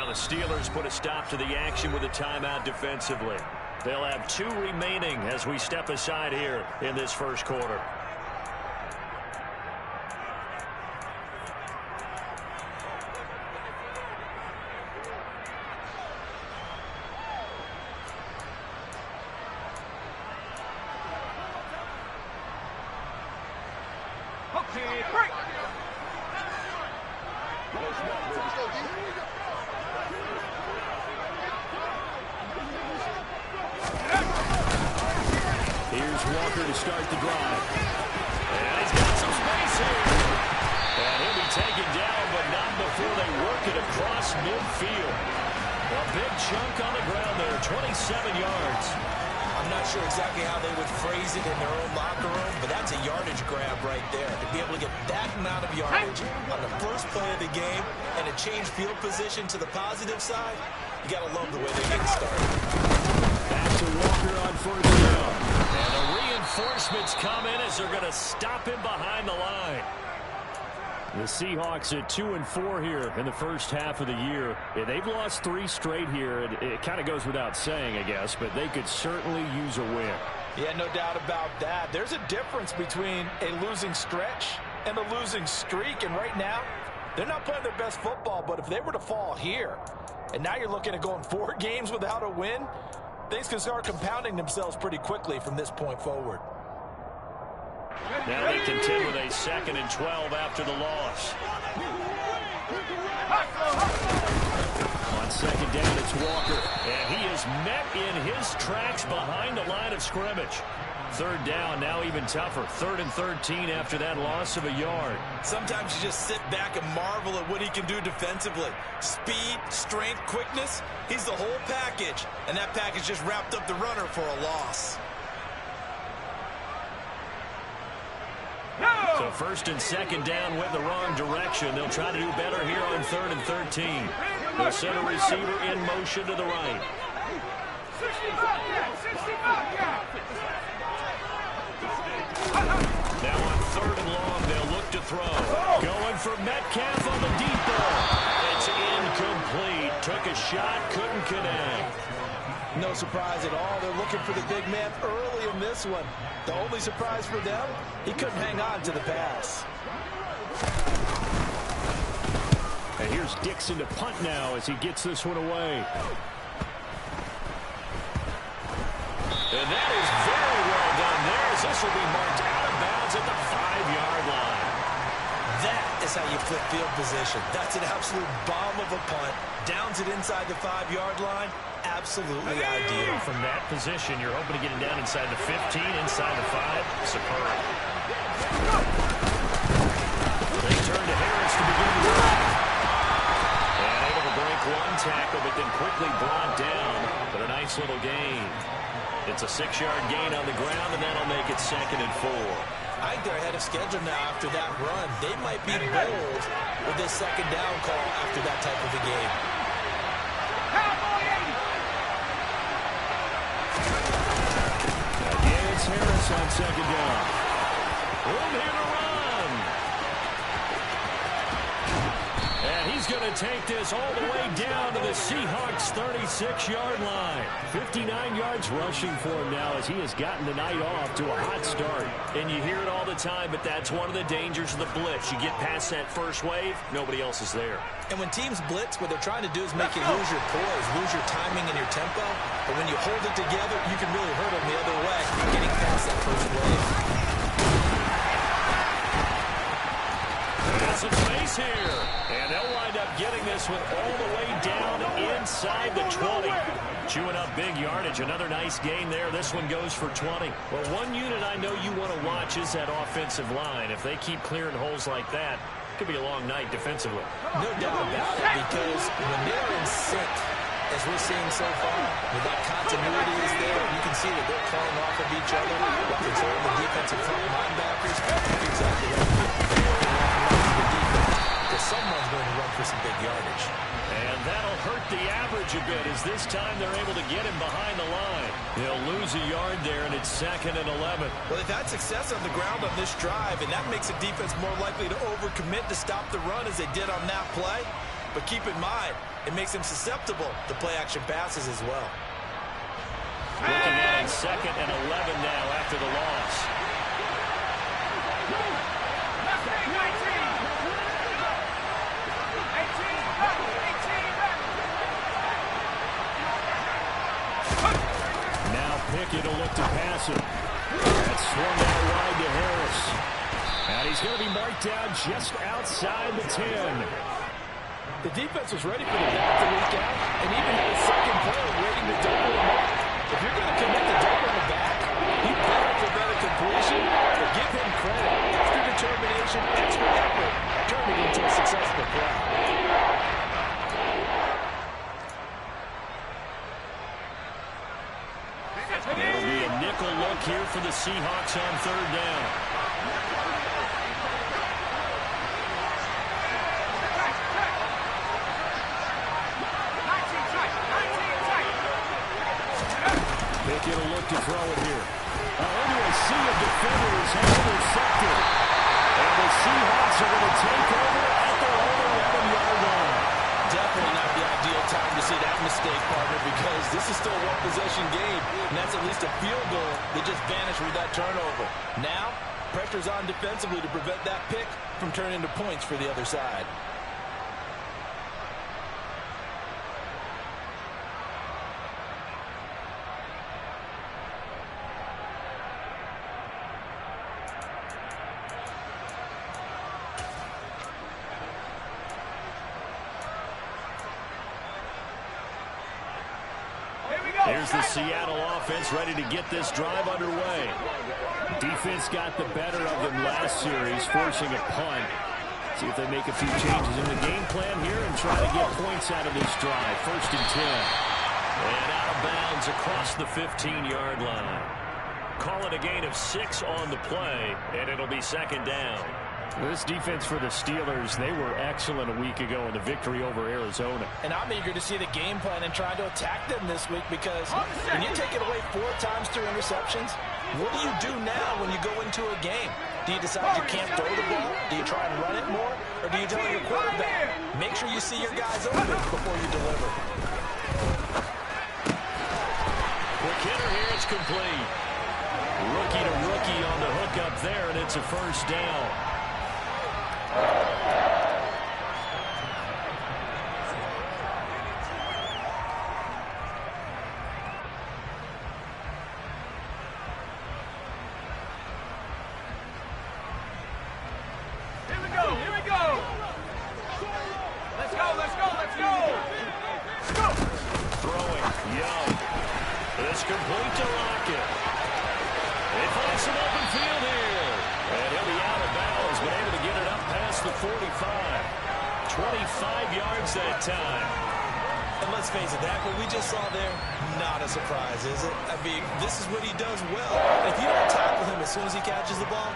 Now the Steelers put a stop to the action with a timeout defensively. They'll have 2 remaining as we step aside here in this first quarter. Okay, break. Here's Walker to start the drive. And he's got some space here. And he'll be taken down, but not before they work it across midfield. A big chunk on the ground there, 27 yards. I'm not sure exactly how they would phrase it in their own locker room, but that's a yardage grab right there. To be able to get that amount of yardage on the first play of the game and to change field position to the positive side, you got to love the way they get started. Back to Walker on first down. And the reinforcements come in as they're going to stop him behind the line. The Seahawks at 2-4 here in the first half of the year. Yeah, they've lost 3 straight here. It kind of goes without saying, I guess, but they could certainly use a win. Yeah, no doubt about that. There's a difference between a losing stretch and a losing streak, and right now, they're not playing their best football, but if they were to fall here, and now you're looking at going 4 games without a win, things can start compounding themselves pretty quickly from this point forward. Now they contend with a 2nd and 12 after the loss. On 2nd down, it's Walker. And he is met in his tracks behind the line of scrimmage. 3rd down, now even tougher. 3rd and 13 after that loss of a yard. Sometimes you just sit back and marvel at what he can do defensively. Speed, strength, quickness, he's the whole package. And that package just wrapped up the runner for a loss. So 1st and 2nd down went the wrong direction. They'll try to do better here on 3rd and 13. They'll send a receiver in motion to the right. Now on 3rd and long, they'll look to throw. Going for Metcalf on the deep ball. It's incomplete. Took a shot, couldn't connect. No surprise at all. They're looking for the big man early in this one. The only surprise for them, he couldn't hang on to the pass. And here's Dixon to punt now as he gets this one away. And that is very well done there as this will be marked out of bounds at the 5-yard line. That is how you flip field position. That's an absolute bomb of a punt. Downs it inside the 5-yard line. Absolutely ideal. From that position, you're hoping to get it down inside the 15, inside the 5. Superb. They turn to Harris to begin the drive. And able to break 1 tackle, but then quickly brought down. But a nice little gain. It's a 6-yard gain on the ground, and that'll make it 2nd and 4. I think they're ahead of schedule now after that run. They might be bold with this 2nd down call after that type of a game. It's Harris on 2nd down. Room here to run. And he's going to take this all the way down to the Seahawks' 36-yard line. 59 yards rushing for him now as he has gotten the night off to a hot start. And you hear it all the time, but that's one of the dangers of the blitz. You get past that first wave, nobody else is there. And when teams blitz, what they're trying to do is make you lose your poise, lose your timing and your tempo. But when you hold it together, you can really hurt them the other way, getting past that first wave. There's some space here. And they'll wind up getting this one all the way down inside the 20. Chewing up big yardage. Another nice gain there. This one goes for 20. Well, one unit I know you want to watch is that offensive line. If they keep clearing holes like that, it could be a long night defensively. No doubt about it, because when they're in sync, as we're seeing so far, when that continuity is there, you can see that they're playing off of each other while controlling the defensive front linebackers. You're exactly right. Because someone's going to run for some big yardage. And that'll hurt the average a bit as this time they're able to get him behind the line. They'll lose a yard there, and it's 2nd and 11. Well, they've had success on the ground on this drive, and that makes the defense more likely to overcommit to stop the run as they did on that play. But keep in mind, it makes him susceptible to play-action passes as well. Looking at it, 2nd and 11 now after the loss. Now Pickett will look to pass it. That's swung out wide to Harris. And he's going to be marked down just outside the 10. The defense was ready for the back to leak out, and even had a second player waiting to double him up. If you're going to commit to doubling the back, he better prevent a completion, but give him credit. Extra determination, extra effort, turned it into a successful play. It'll be a nickel look here for the Seahawks on 3rd down. Pickett will look to throw it here. Into a sea of defenders has intercepted. And the Seahawks are going to take over at their own 11-yard line. Definitely not the ideal time to see that mistake, partner, because this is still a one-possession game, and that's at least a field goal that just vanished with that turnover. Now, pressure's on defensively to prevent that pick from turning into points for the other side. Here's the Seattle offense ready to get this drive underway. Defense got the better of them last series, forcing a punt. See if they make a few changes in the game plan here and try to get points out of this drive. 1st and 10. And out of bounds across the 15-yard line. Call it a gain of 6 on the play, and it'll be 2nd down. This defense for the Steelers, they were excellent a week ago in the victory over Arizona. And I'm eager to see the game plan and trying to attack them this week, because when you take it away 4 times through interceptions, what do you do now when you go into a game? Do you decide you can't throw the ball? Do you try and run it more? Or do you tell your quarterback, make sure you see your guys open before you deliver? Quick hitter here, it's complete. Rookie to rookie on the hook up there, and it's a 1st down. It's complete to Lockett. They find some open field here. And he'll be out of bounds, but able to get it up past the 45. 25 yards that time. And let's face it, that what we just saw there, not a surprise, is it? I mean, this is what he does well. If you don't tackle him as soon as he catches the ball,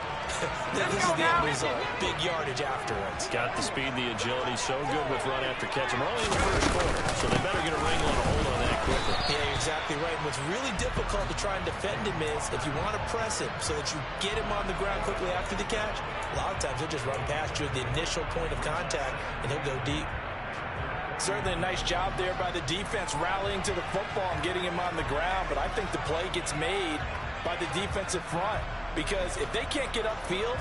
this is the end result. Big yardage afterwards. Got the speed, the agility, so good with run after catch. We're only in the 1st quarter, so they better get a wrangle and a hold on that quickly. Yeah, you're exactly right. What's really difficult to try and defend him is if you want to press him so that you get him on the ground quickly after the catch, a lot of times he'll just run past you at the initial point of contact, and he'll go deep. Certainly a nice job there by the defense rallying to the football and getting him on the ground, but I think the play gets made by the defensive front, because if they can't get upfield,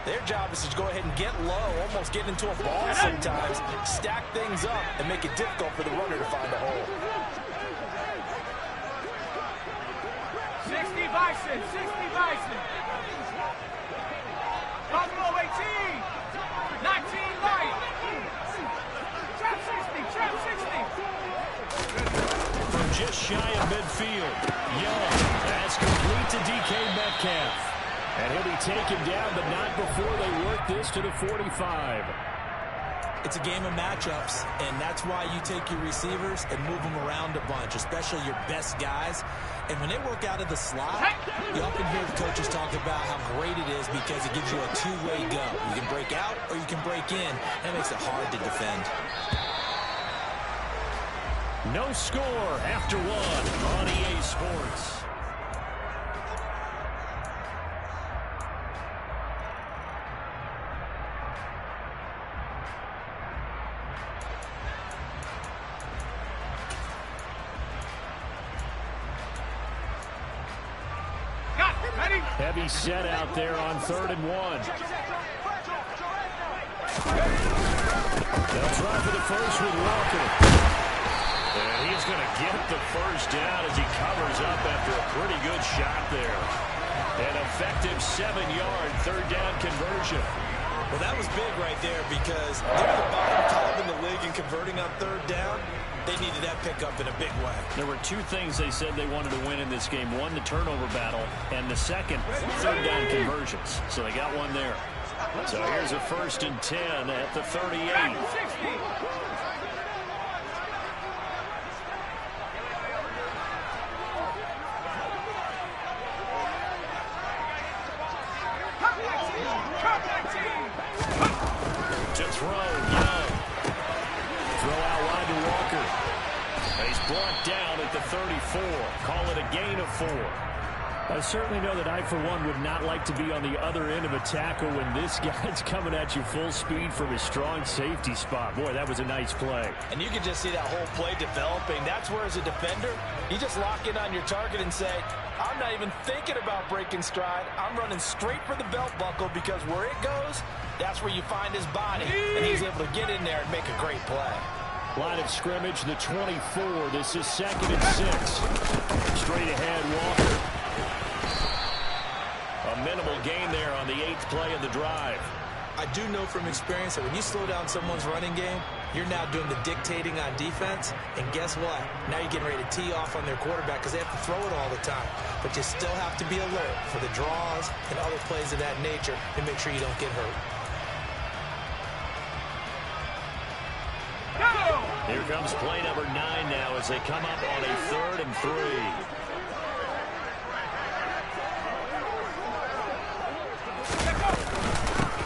their job is to go ahead and get low, almost get into a ball sometimes, stack things up, and make it difficult for the runner to find a hole. 60 Bison, 60 Bison. Buffalo 18, 19 Light. Trap 60, trap 60. From just shy of midfield, Young, that's complete to DK Metcalf. And he'll be taken down, but not before they work this to the 45. It's a game of matchups, and that's why you take your receivers and move them around a bunch, especially your best guys. And when they work out of the slot, you often hear the coaches talk about how great it is because it gives you a two-way go. You can break out or you can break in, and it makes it hard to defend. No score after one on EA Sports. Heavy set out there on 3rd and 1. They'll try for the first with Walker. And he's going to get the first down as he covers up after a pretty good shot there. An effective 7-yard 3rd down conversion. Well, that was big right there because they're the bottom club in the league in converting on 3rd down. They needed that pickup in a big way. There were 2 things they said they wanted to win in this game. One, the turnover battle, and the second, 3rd down conversions. So they got one there. So here's a 1st and 10 at the 38. To throw, Young. Throw out wide to Walker. He's brought down at the 34. Call it a gain of 4. I certainly know that I, for one, would not like to be on the other end of a tackle when this guy's coming at you full speed from his strong safety spot. Boy, that was a nice play. And you can just see that whole play developing. That's where, as a defender, you just lock in on your target and say, I'm not even thinking about breaking stride. I'm running straight for the belt buckle because where it goes, that's where you find his body. And he's able to get in there and make a great play. Line of scrimmage, the 24. This is 2nd and 6. Straight ahead, Walker. A minimal gain there on the 8th play of the drive. I do know from experience that when you slow down someone's running game, you're now doing the dictating on defense. And guess what? Now you're getting ready to tee off on their quarterback because they have to throw it all the time. But you still have to be alert for the draws and other plays of that nature to make sure you don't get hurt. Here comes play number 9 now as they come up on a 3rd and 3.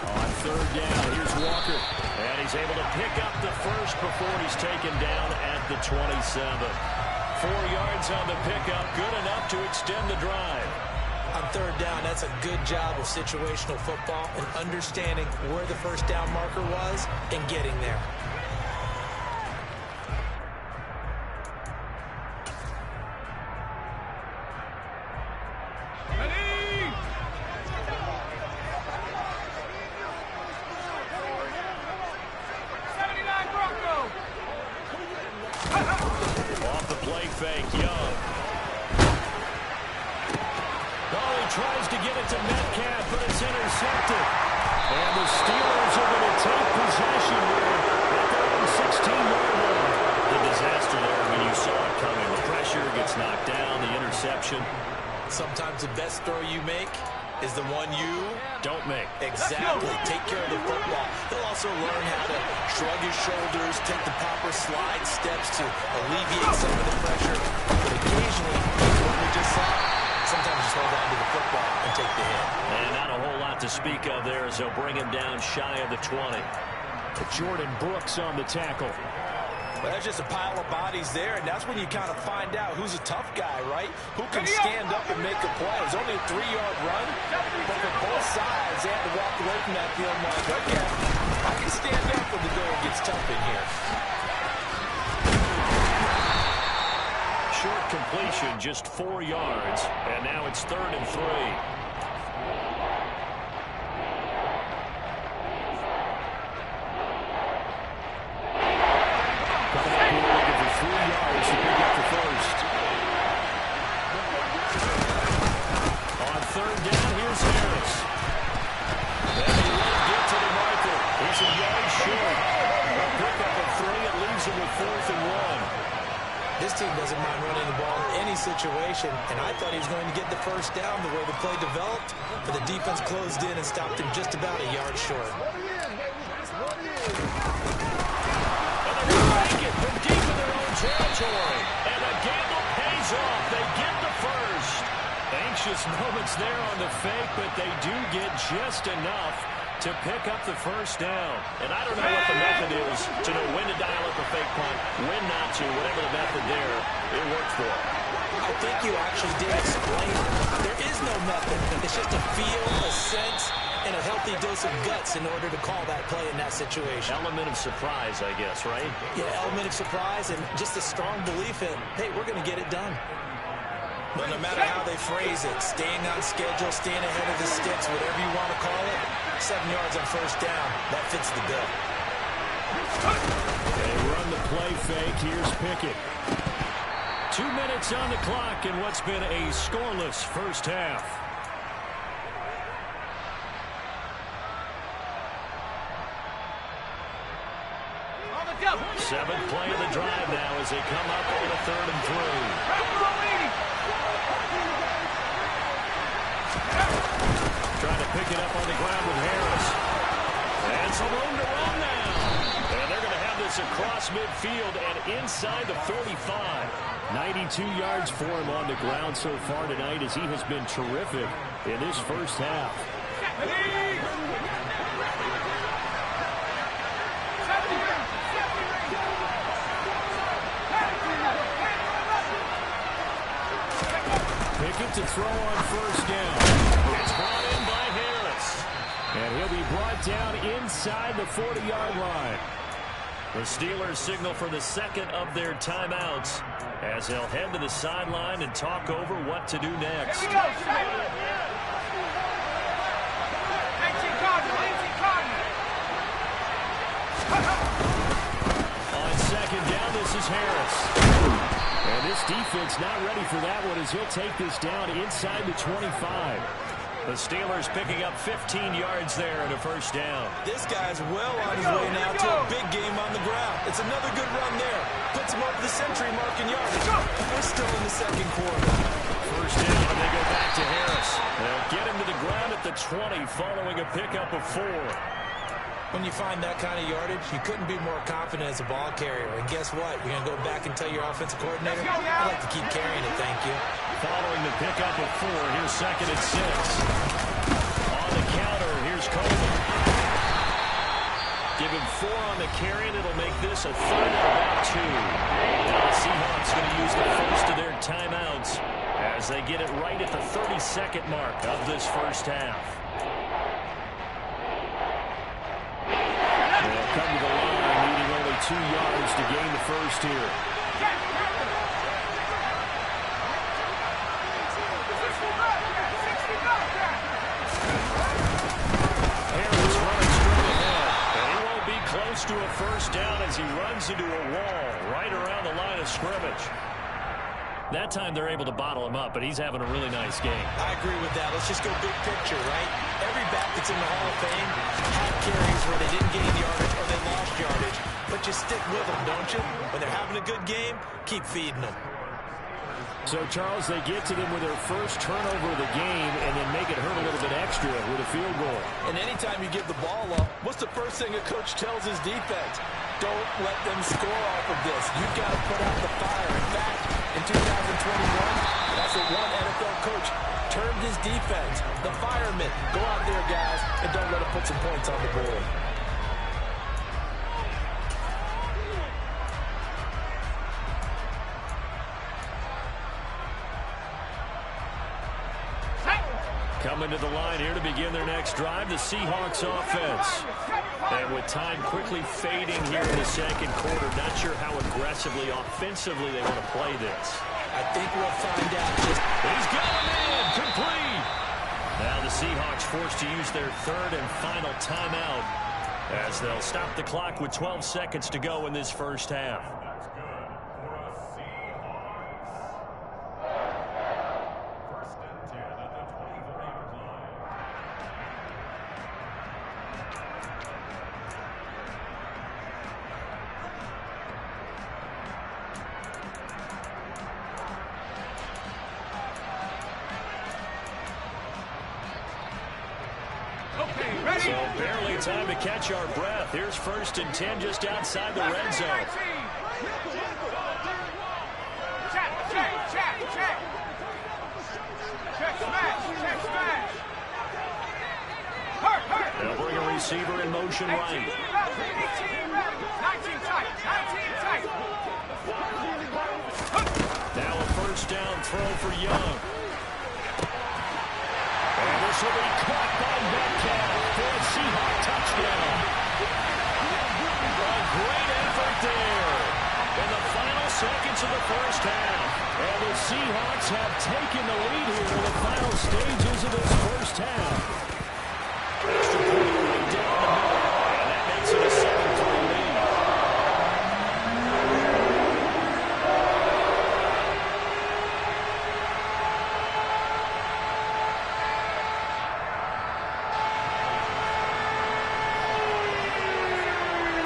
On 3rd down, here's Walker. And he's able to pick up the first before he's taken down at the 27. 4 yards on the pickup, good enough to extend the drive. On 3rd down, that's a good job of situational football and understanding where the first down marker was and getting there. Off the play fake, Young. Oh, he tries to get it to Metcalf, but it's intercepted. And the Steelers are going to take possession here at their own 16-yard line. The disaster there, I mean, you saw it coming. The pressure gets knocked down, the interception. Sometimes the best throw you make is the one you don't make. Exactly. Take care of the football. He'll also learn how to shrug his shoulders, take the proper slide steps to alleviate some of the pressure. But occasionally, what we just saw, sometimes just hold on to the football and take the hit. And not a whole lot to speak of there as they'll bring him down shy of the 20. Jordan Brooks on the tackle. Well, that's just a pile of bodies there, and that's when you kind of find out who's a tough guy, right? Who can stand up and make a play. It's only a 3-yard run, but for both sides, they had to walk away from that field like, okay, I can stand up when the going gets tough in here. Short completion, just 4 yards, and now it's 3rd and 3. This team doesn't mind running the ball in any situation, and I thought he was going to get the first down the way the play developed, but the defense closed in and stopped him just about a yard short. And they're going to make it from deep in their own territory, and the gamble pays off. They get the first. Anxious moments there on the fake, but they do get just enough to pick up the first down. And I don't know what the method is to know when to dial up a fake punt, when not to, whatever the method there, it worked for them. I think you actually did explain it. There is no method. It's just a feel, a sense, and a healthy dose of guts in order to call that play in that situation. Element of surprise, I guess, right? Yeah, element of surprise and just a strong belief in, hey, we're going to get it done. Well, no matter how they phrase it, staying on schedule, staying ahead of the sticks, whatever you want to call it, 7 yards on first down, that fits the bill. They run the play fake. Here's Pickett. 2 minutes on the clock in what's been a scoreless first half. Seventh play of the drive now as they come up on a 3rd and 3. Trying to pick it up on the ground with Harris. And some room to run now. And they're going to have this across midfield and inside the 45. 92 yards for him on the ground so far tonight as he has been terrific in this first half. Pickett to throw on first down. It's brought in by Harris. And he'll be brought down inside the 40-yard line. The Steelers signal for the second of their timeouts as they'll head to the sideline and talk over what to do next. Here we go, On second down, this is Harris. And this defense not ready for that one as he'll take this down inside the 25. The Steelers picking up 15 yards there in a first down. This guy's well on his way now to a big game on the ground. It's another good run there. Puts him over the century mark in yardage. We're still in the second quarter. First down, and they go back to Harris. They'll get him to the ground at the 20 following a pickup of 4. When you find that kind of yardage, you couldn't be more confident as a ball carrier. And guess what? You're going to go back and tell your offensive coordinator, I'd like to keep carrying it, thank you. Following the pickup of 4, here's 2nd and 6. On the counter, here's Coleman. Give him 4 on the carry, and it'll make this a 3rd and about 2. Now the Seahawks going to use the first of their timeouts as they get it right at the 32nd mark of this first half. They'll come to the line, needing only 2 yards to gain the first here. Harris running straight ahead, and he won't be close to a first down as he runs into a wall right around the line of scrimmage. That time they're able to bottle him up, but he's having a really nice game. I agree with that. Let's just go big picture, right? Every back that's in the Hall of Fame had carries where they didn't gain yardage or they lost yardage. But you stick with them, don't you? When they're having a good game, keep feeding them. So, Charles, they get to them with their first turnover of the game and then make it hurt a little bit extra with a field goal. And anytime you give the ball up, what's the first thing a coach tells his defense? Don't let them score off of this. You've got to put out the fire. In fact, in 2021, that's what one NFL coach termed his defense. The firemen. Go out there, guys, and don't let them put some points on the board. Coming to the line here to begin their next drive, the Seahawks offense. And with time quickly fading here in the second quarter, not sure how aggressively, offensively they want to play this. I think we'll find out. He's going in, complete. Now the Seahawks forced to use their 3rd and final timeout as they'll stop the clock with 12 seconds to go in this first half. So barely time to catch our breath. Here's 1st and 10 just outside the red zone. They'll bring a receiver in motion right. 19 tight. Now a first down throw for Young. And this will be caught by Metcalf for a Seahawk touchdown. A great effort there in the final seconds of the first half. And the Seahawks have taken the lead here in the final stages of this first half. Extra point right down the middle, and that makes it a 7-3 lead.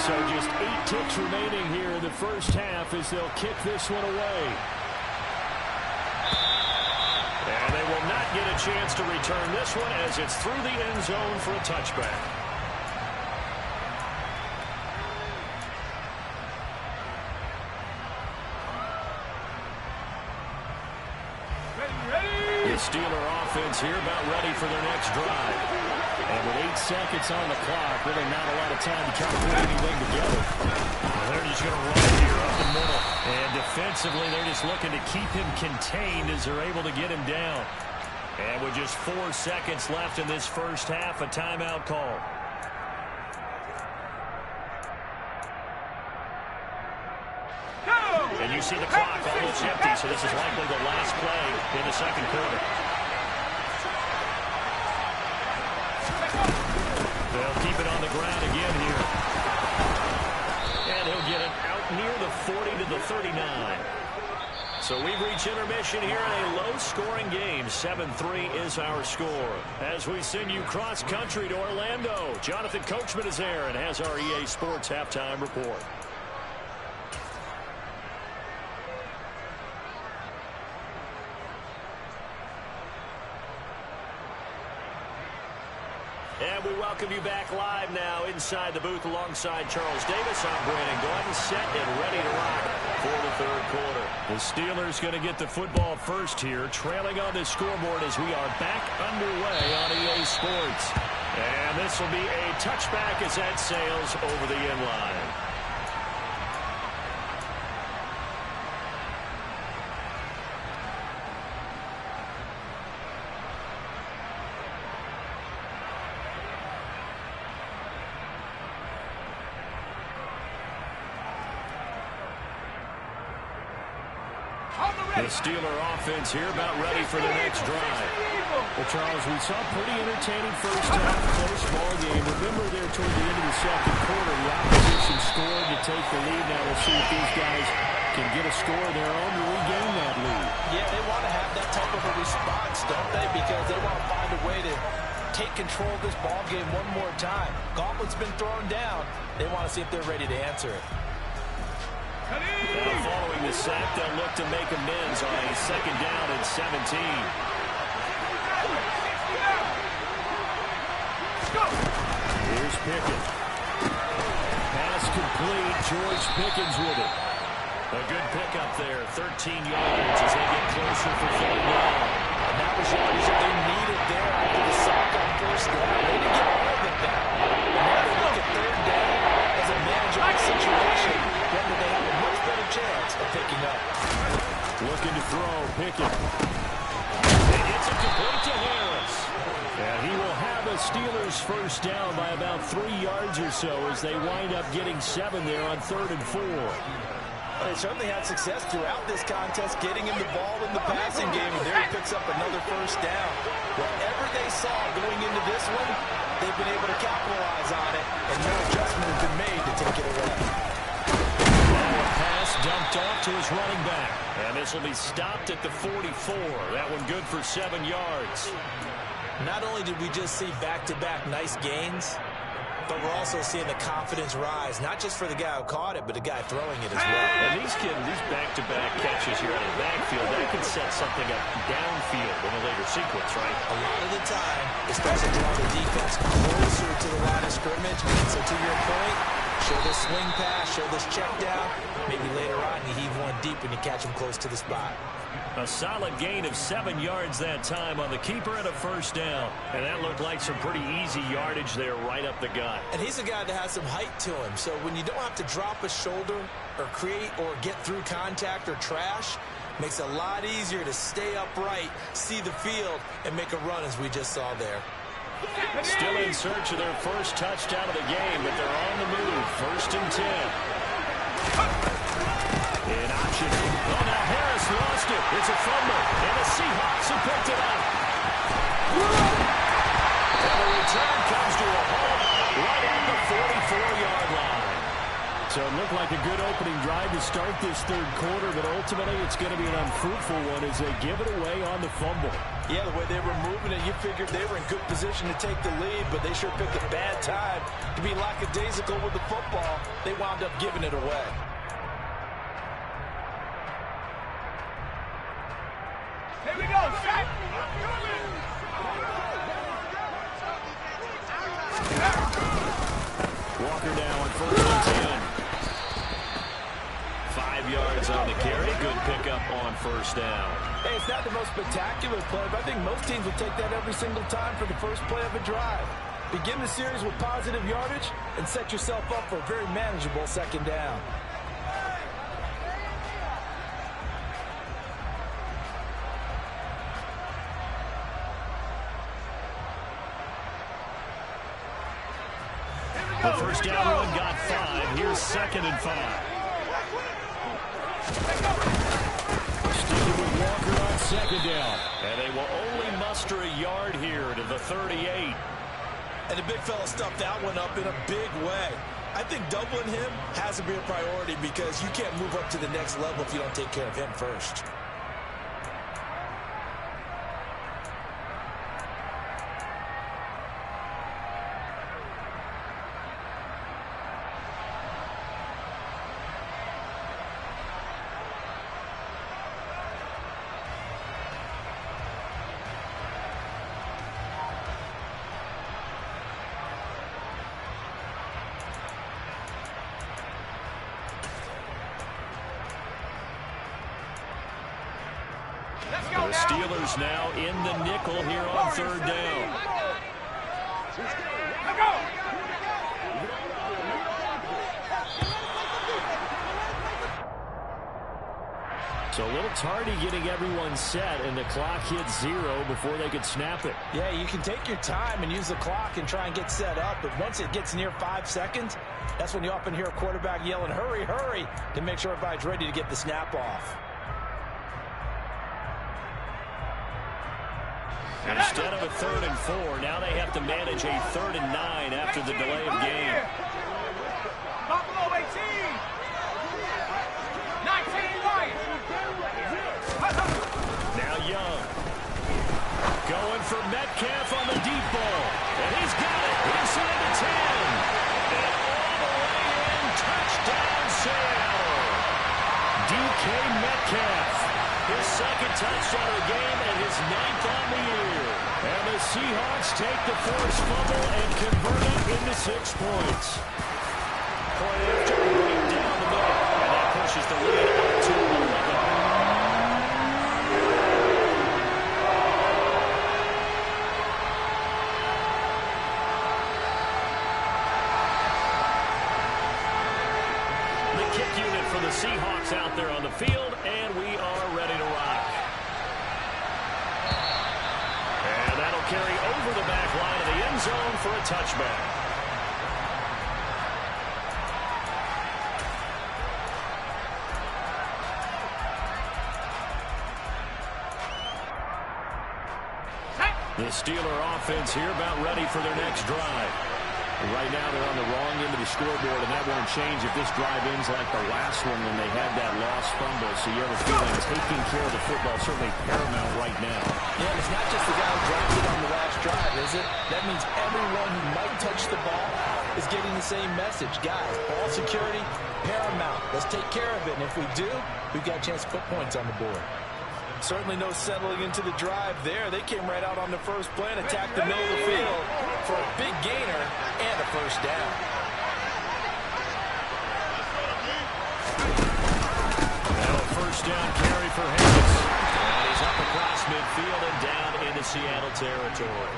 So just 8 ticks remaining here in the first half as they'll kick this one away. And they will not get a chance to return this one as it's through the end zone for a touchback. The Steeler offense here about ready for their next drive. And with 8 seconds on the clock, really not a lot of time to try to put anything together. Well, they're just going to run it here up the middle. And defensively, they're just looking to keep him contained as they're able to get him down. And with just 4 seconds left in this first half, a timeout call. And you see the clock almost empty, so this is likely the last play in the second quarter. They'll keep it on the ground again here. And he'll get it out near the 40 to the 39. So we've reached intermission here in a low-scoring game. 7-3 is our score. As we send you cross-country to Orlando, Jonathan Coachman is there and has our EA Sports halftime report. And we welcome you back live now inside the booth alongside Charles Davis. I'm Brandon Gordon, set and ready to rock for the third quarter. The Steelers going to get the football first here, trailing on the scoreboard as we are back underway on EA Sports. And this will be a touchback as that sails over the end line. The Steeler offense here about ready for the next drive. Well, Charles, we saw a pretty entertaining first half, close ball game. Remember there toward the end of the second quarter, the opposition scored to take the lead. Now we'll see if these guys can get a score of their own to regain that lead. Yeah, they want to have that type of a response, don't they? Because they want to find a way to take control of this ball game one more time. Gauntlet's been thrown down. They want to see if they're ready to answer it. Now following the sack, they'll look to make amends on a second down and 17. Here's Pickett. Pass complete. George Pickens with it. A good pickup there. 13 yards as they get closer for 4 down. And that was yardage that they needed there after the sack on first down. They didn't get all of it back. And now they look at third down as a manageable situation. Then they have a much better chance of picking up. Looking to throw, Pickett. And it's a complete to Harris. And he will have a Steelers first down by about 3 yards or so as they wind up getting 7 there on 3rd and 4. They certainly had success throughout this contest, getting him the ball in the passing game, and there he picks up another first down. Whatever they saw going into this one, they've been able to capitalize on it, and no adjustment has been made to take it away. Pass dumped off to his running back. And this will be stopped at the 44. That one good for 7 yards. Not only did we just see back-to-back nice gains, but we're also seeing the confidence rise, not just for the guy who caught it, but the guy throwing it as well. And these back-to-back catches here out of the backfield, that can set something up downfield in a later sequence, right? A lot of the time, especially draw the defense closer to the line of scrimmage. So to your point, show this swing pass, show this check down. Maybe later on you heave one deep and you catch him close to the spot. A solid gain of 7 yards that time on the keeper and a first down. And that looked like some pretty easy yardage there right up the gut. And he's a guy that has some height to him. So when you don't have to drop a shoulder or create or get through contact or trash, makes it a lot easier to stay upright, see the field, and make a run as we just saw there. Still in search of their first touchdown of the game, but they're on the move. 1st and 10. In option. Oh, now Harris almost lost it. It's a fumble, and the Seahawks have picked it up. And the return comes to a halt right at the 44-yard line. So it looked like a good opening drive to start this third quarter, but ultimately it's going to be an unfruitful one as they give it away on the fumble. Yeah, the way they were moving it, you figured they were in good position to take the lead, but they sure picked a bad time to be lackadaisical with the football. They wound up giving it away. Here we go, set. Walker now on 1st and 10. 5 yards on the carry. Good pickup on 1st down. Hey, it's not the most spectacular play, but I think most teams will take that every single time for the first play of a drive. Begin the series with positive yardage and set yourself up for a very manageable 2nd down. The 1st down run got 5. Here's 2nd and 5. Sticking with Walker on 2nd down. And they will only muster a yard here to the 38. And the big fella stuffed that one up in a big way. I think doubling him has to be a priority because you can't move up to the next level if you don't take care of him first. The Steelers now in the nickel here on 3rd down. So a little tardy getting everyone set, and the clock hit 0 before they could snap it. Yeah, you can take your time and use the clock and try and get set up, but once it gets near 5 seconds, that's when you often hear a quarterback yelling, hurry, hurry, to make sure everybody's ready to get the snap off. And instead of a 3rd and 4, now they have to manage a 3rd and 9 after the delay of game. Buffalo 18. 19 right. Now Young. Going for Metcalf on the deep ball. And he's got it inside the 10. And all the way in. Touchdown, Seattle. DK Metcalf. His 2nd touchdown of the game and his 9th on the year. And the Seahawks take the forced fumble and convert it into 6 points. Point after running down the middle. And that pushes the lead up to 11. The kick unit for the Seahawks out there on the field, and we are ready to rock. And that'll carry over the back line of the end zone for a touchback. The Steeler offense here about ready for their next drive. Right now they're on the wrong end of the scoreboard, and that won't change if this drive ends like the last one when they had that lost fumble. So you have a feeling taking care of the football is certainly paramount right now. Yeah, it's not just the guy who dropped it on the last drive, is it? That means everyone who might touch the ball is getting the same message. Guys, ball security, paramount. Let's take care of it, and if we do, we've got a chance to put points on the board. Certainly no settling into the drive there. They came right out on the first play and attacked the middle of the field for a big gainer and a 1st down. Now a 1st down carry for Harris. And he's up across midfield and down into Seattle territory.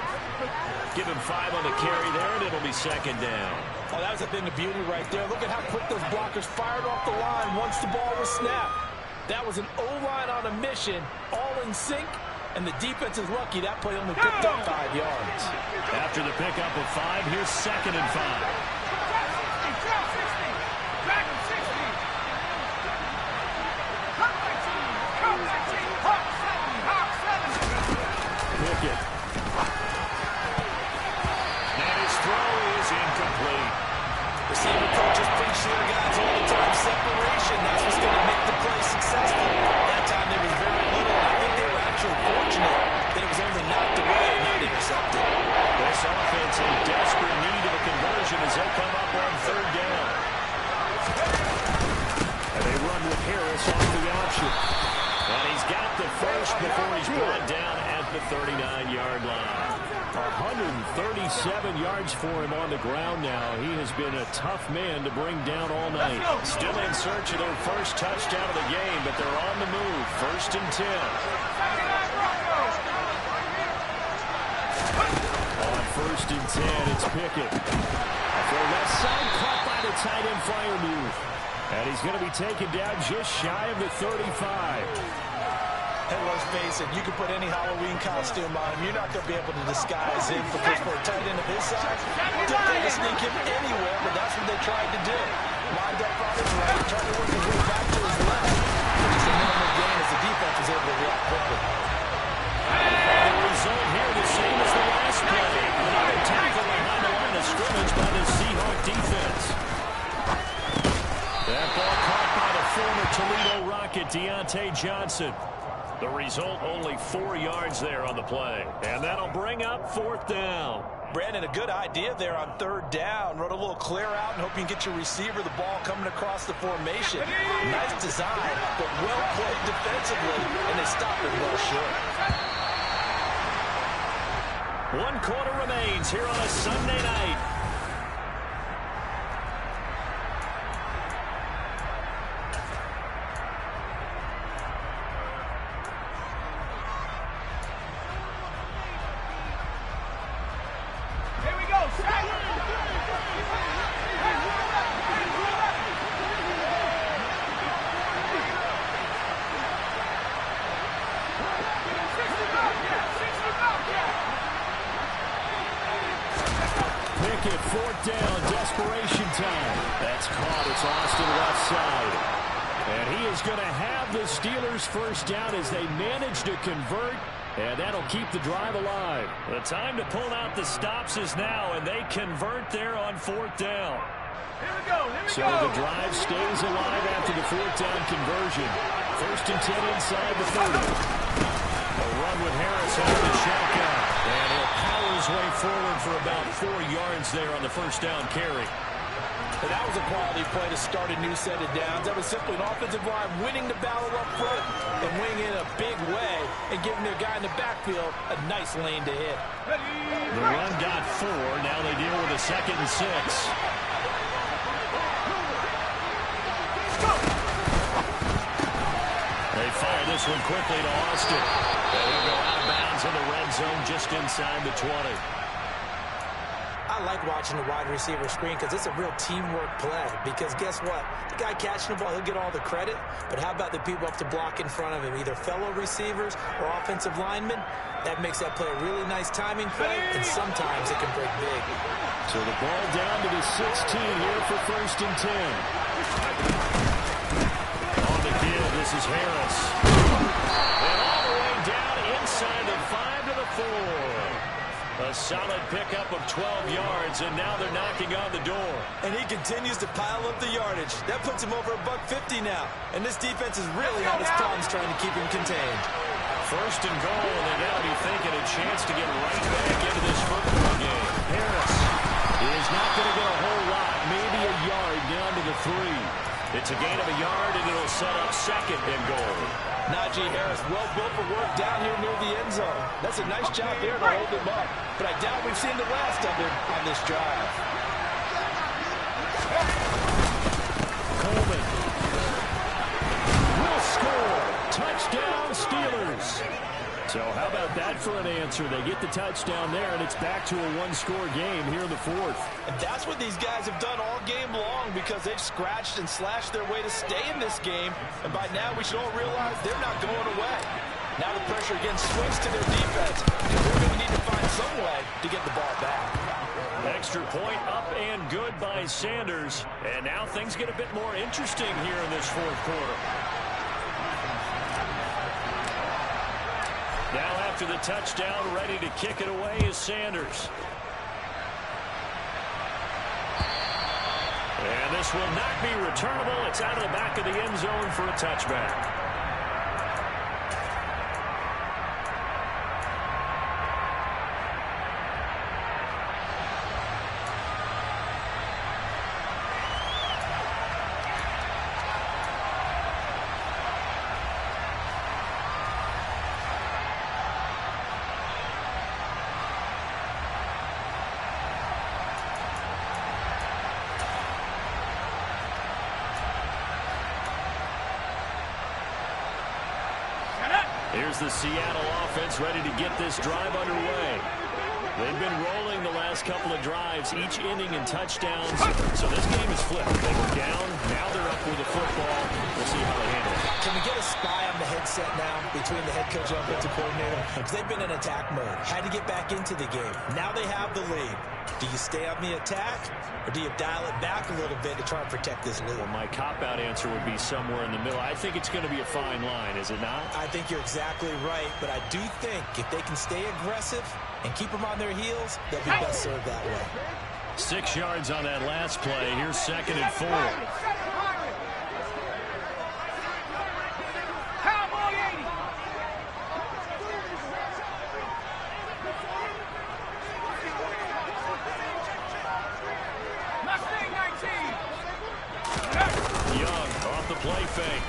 Give him 5 on the carry there, and it'll be 2nd down. Oh, that was a thing of beauty right there. Look at how quick those blockers fired off the line once the ball was snapped. That was an O-line on a mission, all in sync, and the defense is lucky that play only picked up 5 yards. After the pickup of 5, here's 2nd and 5. Drop 60. Drop 60. Receiver coaches preach to their guys all the time. Separation, that's what's going to make the play successful. That time there was very little, and I think they were actually fortunate that it was only knocked away and not intercepted. This offense in desperate need of a conversion as they come up on third down. And they run with Harris off the option. And he's got the first before he's brought down at the 39-yard line. 137 yards for him on the ground now. He has been a tough man to bring down all night. Still in search of their first touchdown of the game, but they're on the move. First and 10. On first and 10, it's Pickett. For left side, caught by the tight end Freiermuth. And he's going to be taken down just shy of the 35. Hey, let's face it, you can put any Halloween costume on him. You're not going to be able to disguise him because for a tight end of his size, difficult to sneak him anywhere, but that's what they tried to do. Lined up on his right, tried to work his way back to his left. Just a minimal gain as the defense was able to react quickly. And the result here the same as the last play. Another tackle behind the line of scrimmage by the Seahawk defense. That ball caught by the former Toledo Rocket, Deontay Johnson. The result, only 4 yards there on the play. And that'll bring up fourth down. Brandon, a good idea there on third down. Run a little clear out and hope you can get your receiver the ball coming across the formation. Nice design, but well played defensively, and they stopped it well short. 1 quarter remains here on a Sunday night. Pickett, fourth down, desperation time. That's caught. It's Austin left side. And he is going to have the Steelers first down as they manage to convert. And that'll keep the drive alive. The time to pull out the stops is now, and they convert there on fourth down. So the drive stays alive after the fourth down conversion. First and 10 inside the 30. A run with Harris out of the shotgun. And he'll power his way forward for about 4 yards there on the first down carry. And that was a quality play to start a new set of downs. That was simply an offensive line winning the battle up front and winning in a big way and giving their guy in the backfield a nice lane to hit. The run got 4. Now they deal with a 2nd and 6. They fire this one quickly to Austin. They'll go out of bounds in the red zone just inside the 20. I like watching the wide receiver screen because it's a real teamwork play. Because guess what? The guy catching the ball, he'll get all the credit. But how about the people up to block in front of him, either fellow receivers or offensive linemen? That makes that play a really nice timing play, and sometimes it can break big. So the ball down to the 16 here for first and 10. On the give, this is Harris. And all the way down inside the 5 to the 4. A solid pickup of 12 yards, and now they're knocking on the door. And he continues to pile up the yardage. That puts him over $150 now. And this defense is really had its problems trying to keep him contained. First and goal, and they got to be thinking a chance to get right back into this football game. Harris is not going to get a whole lot, maybe a yard down to the 3. It's a gain of a yard, and it'll set up second and goal. Najee Harris, well built for work down here near the end zone. That's a nice job there to hold him up. But I doubt we've seen the last of him on this drive. Coleman will score. Touchdown, Steelers. So how about that for an answer? They get the touchdown there, and it's back to a one-score game here in the 4th. And that's what these guys have done all game long because they've scratched and slashed their way to stay in this game. And by now, we should all realize they're not going away. Now the pressure again swings to their defense because they're going to need to find some way to get the ball back. Extra point up and good by Sanders. And now things get a bit more interesting here in this 4th quarter. Now after the touchdown, ready to kick it away is Sanders. this will not be returnable. It's out of the back of the end zone for a touchback. Here's the Seattle offense ready to get this drive underway. They've been rolling the last couple of drives, each inning in touchdowns. So this game is flipped. They were down. Now they're up with the football. We'll see how they handle it. Can we get a spy on the headset now between the head coach and offensive coordinator? Because they've been in attack mode. Had to get back into the game. Now they have the lead. Do you stay on the attack, or do you dial it back a little bit to try and protect this lead? Well, my cop-out answer would be somewhere in the middle. I think it's going to be a fine line, is it not? I think you're exactly right, but I do think if they can stay aggressive and keep them on their heels, they'll be best served that way. 6 yards on that last play. Here's 2nd and 4. Cowboy 80. Mustang 19. Young off the play fake.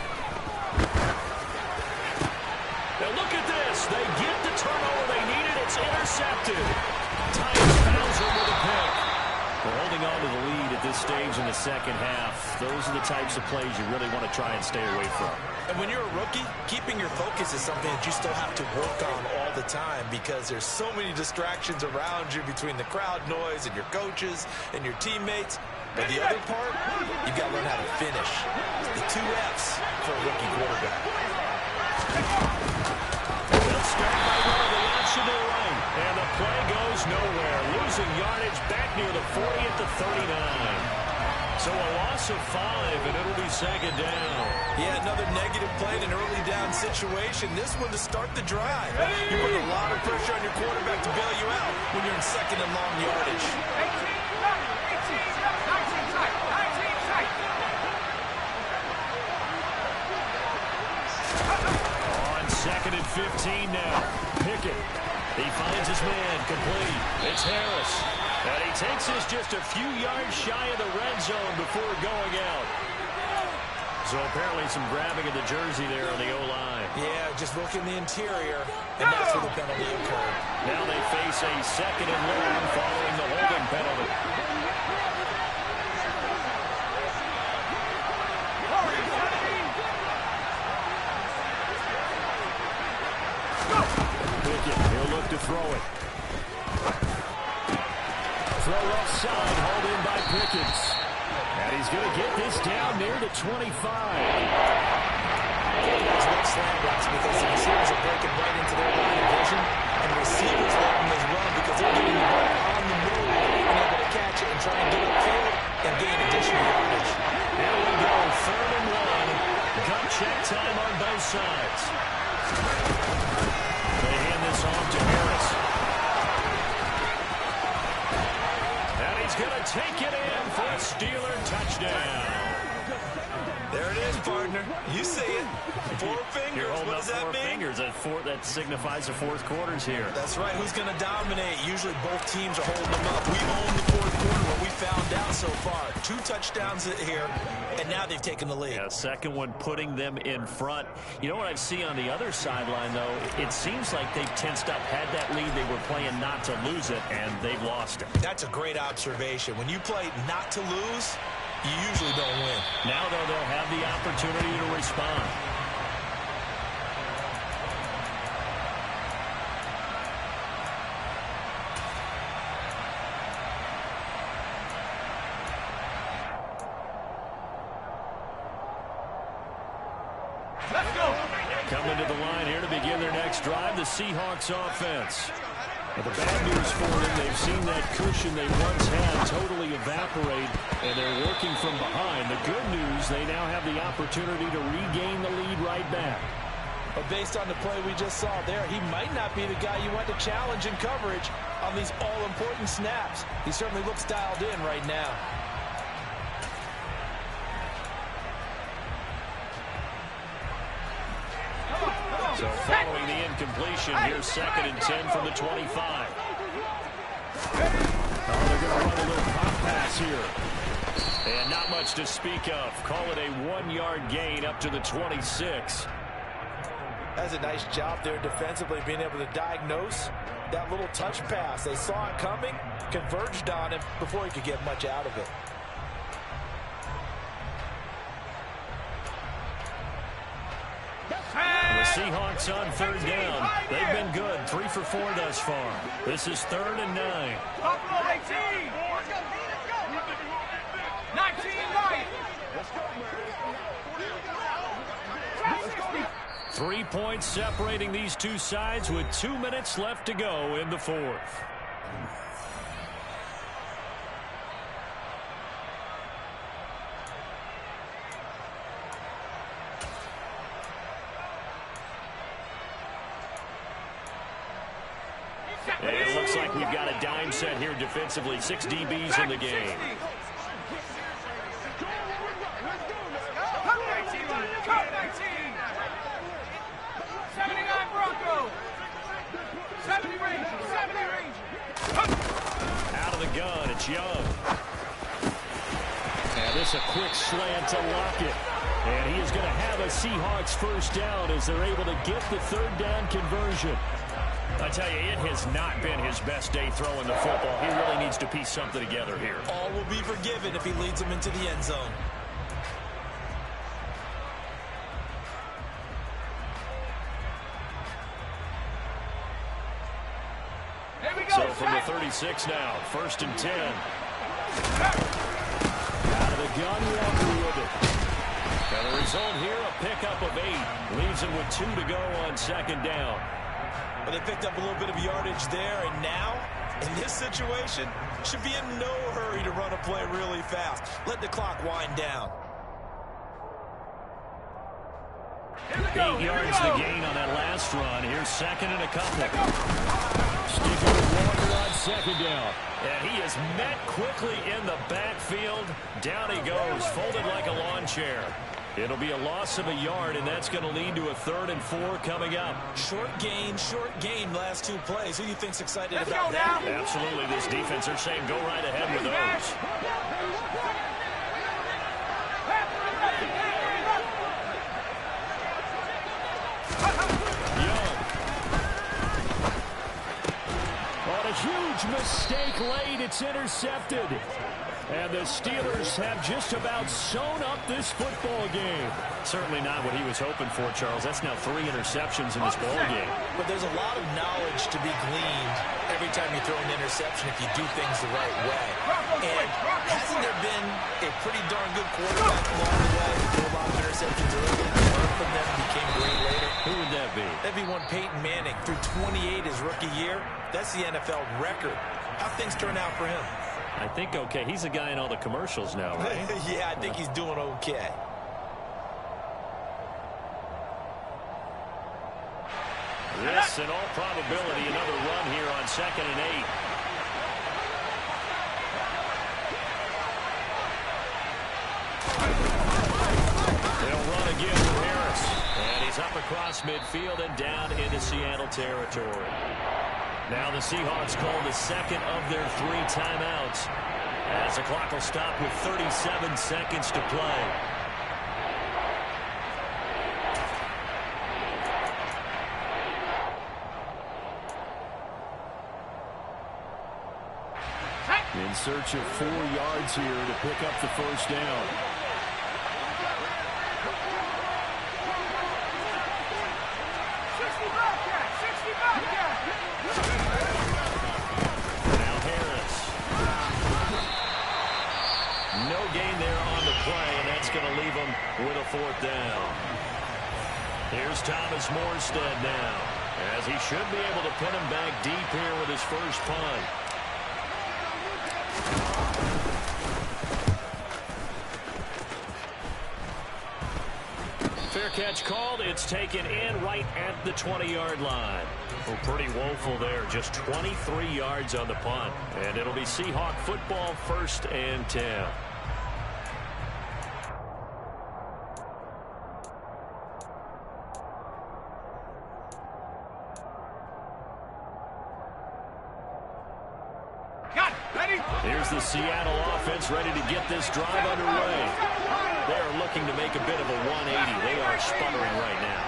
Now look at this. They get the turnover they needed. It's intercepted. Titans Bowser with a pick. We're holding on to the lead at this stage in the second half. Those are the types of plays you really want to try and stay away from. And when you're a rookie, keeping your focus is something that you still have to work on all the time because there's so many distractions around you between the crowd noise and your coaches and your teammates. But the other part, you've got to learn how to finish. The 2 F's for a rookie quarterback. They'll start by running the option to the right. And the play goes nowhere. Losing yardage back near the 40 at the 39. So a loss of 5, and it'll be 2nd down. Yeah, another negative play in an early down situation. This one to start the drive. You put a lot of pressure on your quarterback to bail you out when you're in 2nd and long yardage. 19 tight. On 2nd and 15 now. Pickett. He finds his man complete. It's Harris. And he takes this just a few yards shy of the red zone before going out. So apparently some grabbing of the jersey there on the O-line. Yeah, just looking the interior, and that's where the penalty occurred. Now they face a 2nd and long following the holding penalty. Pickett, he'll look to throw it. Throw left side, hauled in by Pickens. And he's going to get this down near the 25. It's no slam blocks because the receivers are breaking right into their line of vision, and receivers love them as well because they're getting the ball on the move and able to catch it and try and get upfield and gain additional yardage. Here we go, 3rd and 1. Gun check time on both sides. They hand this off to Harris. And he's going to take it in for a Steeler touchdown. There it is, partner. You see it. 4 fingers. You're holding What up does that 4 mean? fingers. That signifies the 4th quarter's here. That's right. Who's going to dominate? Usually both teams are holding them up. We own the 4th quarter, what we found out so far. 2 touchdowns here, and now they've taken the lead. Yeah, 2nd one putting them in front. You know what I see on the other sideline, though? It seems like they've tensed up, had that lead. They were playing not to lose it, and they've lost it. That's a great observation. When you play not to lose, you usually don't win. Now, though, they'll have the opportunity to respond. Let's go. Coming to the line here to begin their next drive, the Seahawks offense. But the bad news for them, they've seen that cushion they once had totally evaporate, and they're working from behind. The good news, they now have the opportunity to regain the lead right back. But based on the play we just saw there, he might not be the guy you want to challenge in coverage on these all-important snaps. He certainly looks dialed in right now. So following the incompletion, here's 2nd and 10 from the 25. Oh, they're going to run a little pop pass here. And not much to speak of. Call it a 1-yard gain up to the 26. That's a nice job there defensively, being able to diagnose that little touch pass. They saw it coming, converged on him before he could get much out of it. The Seahawks on 3rd down. They've been good. 3 for 4 thus far. This is 3rd and 9. Buffalo 18. 19 right. 3 points separating these two sides with 2 minutes left to go in the 4th. And it looks like we've got a dime set here defensively. 6 DBs in the game. Cut 19. 79 Broncos. 70 Rangers. 70 Rangers. Out of the gun, it's Young. And this a quick slant to Lockett. And he is going to have a Seahawks 1st down as they're able to get the 3rd down conversion. I tell you, it has not been his best day throwing the football. He really needs to piece something together here. All will be forgiven if he leads them into the end zone. Here we go. So from the 36 now, 1st and 10. Out of the gun, Walker with it. And the result here, a pickup of 8. Leaves him with 2 to go on 2nd down. Well, they picked up a little bit of yardage there, and now, in this situation, should be in no hurry to run a play really fast. Let the clock wind down. 8 yards the gain on that last run. Here's 2nd and a couple. Sticking with Walker on 2nd down. And he is met quickly in the backfield. Down he goes, folded like a lawn chair. It'll be a loss of a yard, and that's going to lead to a 3rd and 4 coming up. Short gain, last 2 plays. Who do you think's excited Let's about go that? now. Absolutely, this defense are saying go right ahead with those. Young. On a huge mistake late, it's intercepted. And the Steelers have just about sewn up this football game. Certainly not what he was hoping for, Charles. That's now 3 interceptions in this ball game. But there's a lot of knowledge to be gleaned every time you throw an interception if you do things the right way. And hasn't there been a pretty darn good quarterback along the way who threw a lot of interceptions early, learned from them, became great later? Who would that be? That'd be one Peyton Manning. Through 28 his rookie year. That's the NFL record. How things turn out for him? I think okay. He's the guy in all the commercials now, right? Yeah, I think he's doing okay. This, in all probability, another run here on 2nd and 8. They'll run again with Harris. And he's up across midfield and down into Seattle territory. Now the Seahawks call the 2nd of their 3 timeouts as the clock will stop with 37 seconds to play. In search of 4 yards here to pick up the 1st down. Now Harris. No gain there on the play, and that's going to leave him with a 4th down. Here's Thomas Morstead now, as he should be able to pin him back deep here with his first punt. Fair catch called. It's taken in right at the 20-yard line. Oh, pretty woeful there. Just 23 yards on the punt. And it'll be Seahawk football, 1st and 10. offense ready to get this drive underway. They are looking to make a bit of a 180. They are sputtering right now.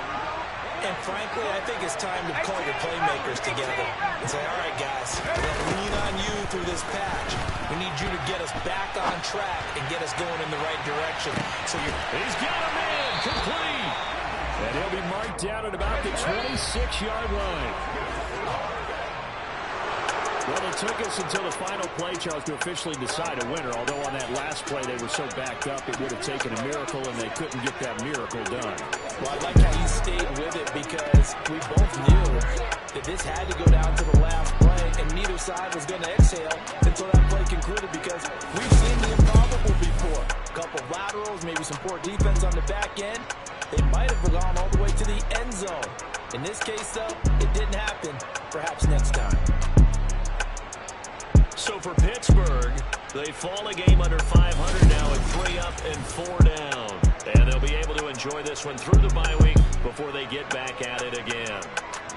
And frankly, I think it's time to call your playmakers together and say, all right, guys, we're going to lean on you through this patch. We need you to get us back on track and get us going in the right direction. So he's got him in, complete. And he'll be marked down at about the 26-yard line. Well, it took us until the final play, Charles, to officially decide a winner, although on that last play they were so backed up it would have taken a miracle, and they couldn't get that miracle done. Well, I like how you stayed with it because we both knew that this had to go down to the last play, and neither side was going to exhale until that play concluded because we've seen the improbable before. A couple laterals, maybe some poor defense on the back end. They might have gone all the way to the end zone. In this case, though, it didn't happen. Perhaps next time. So for Pittsburgh, they fall a game under 500 now at 3 up and 4 down. And they'll be able to enjoy this one through the bye week before they get back at it again.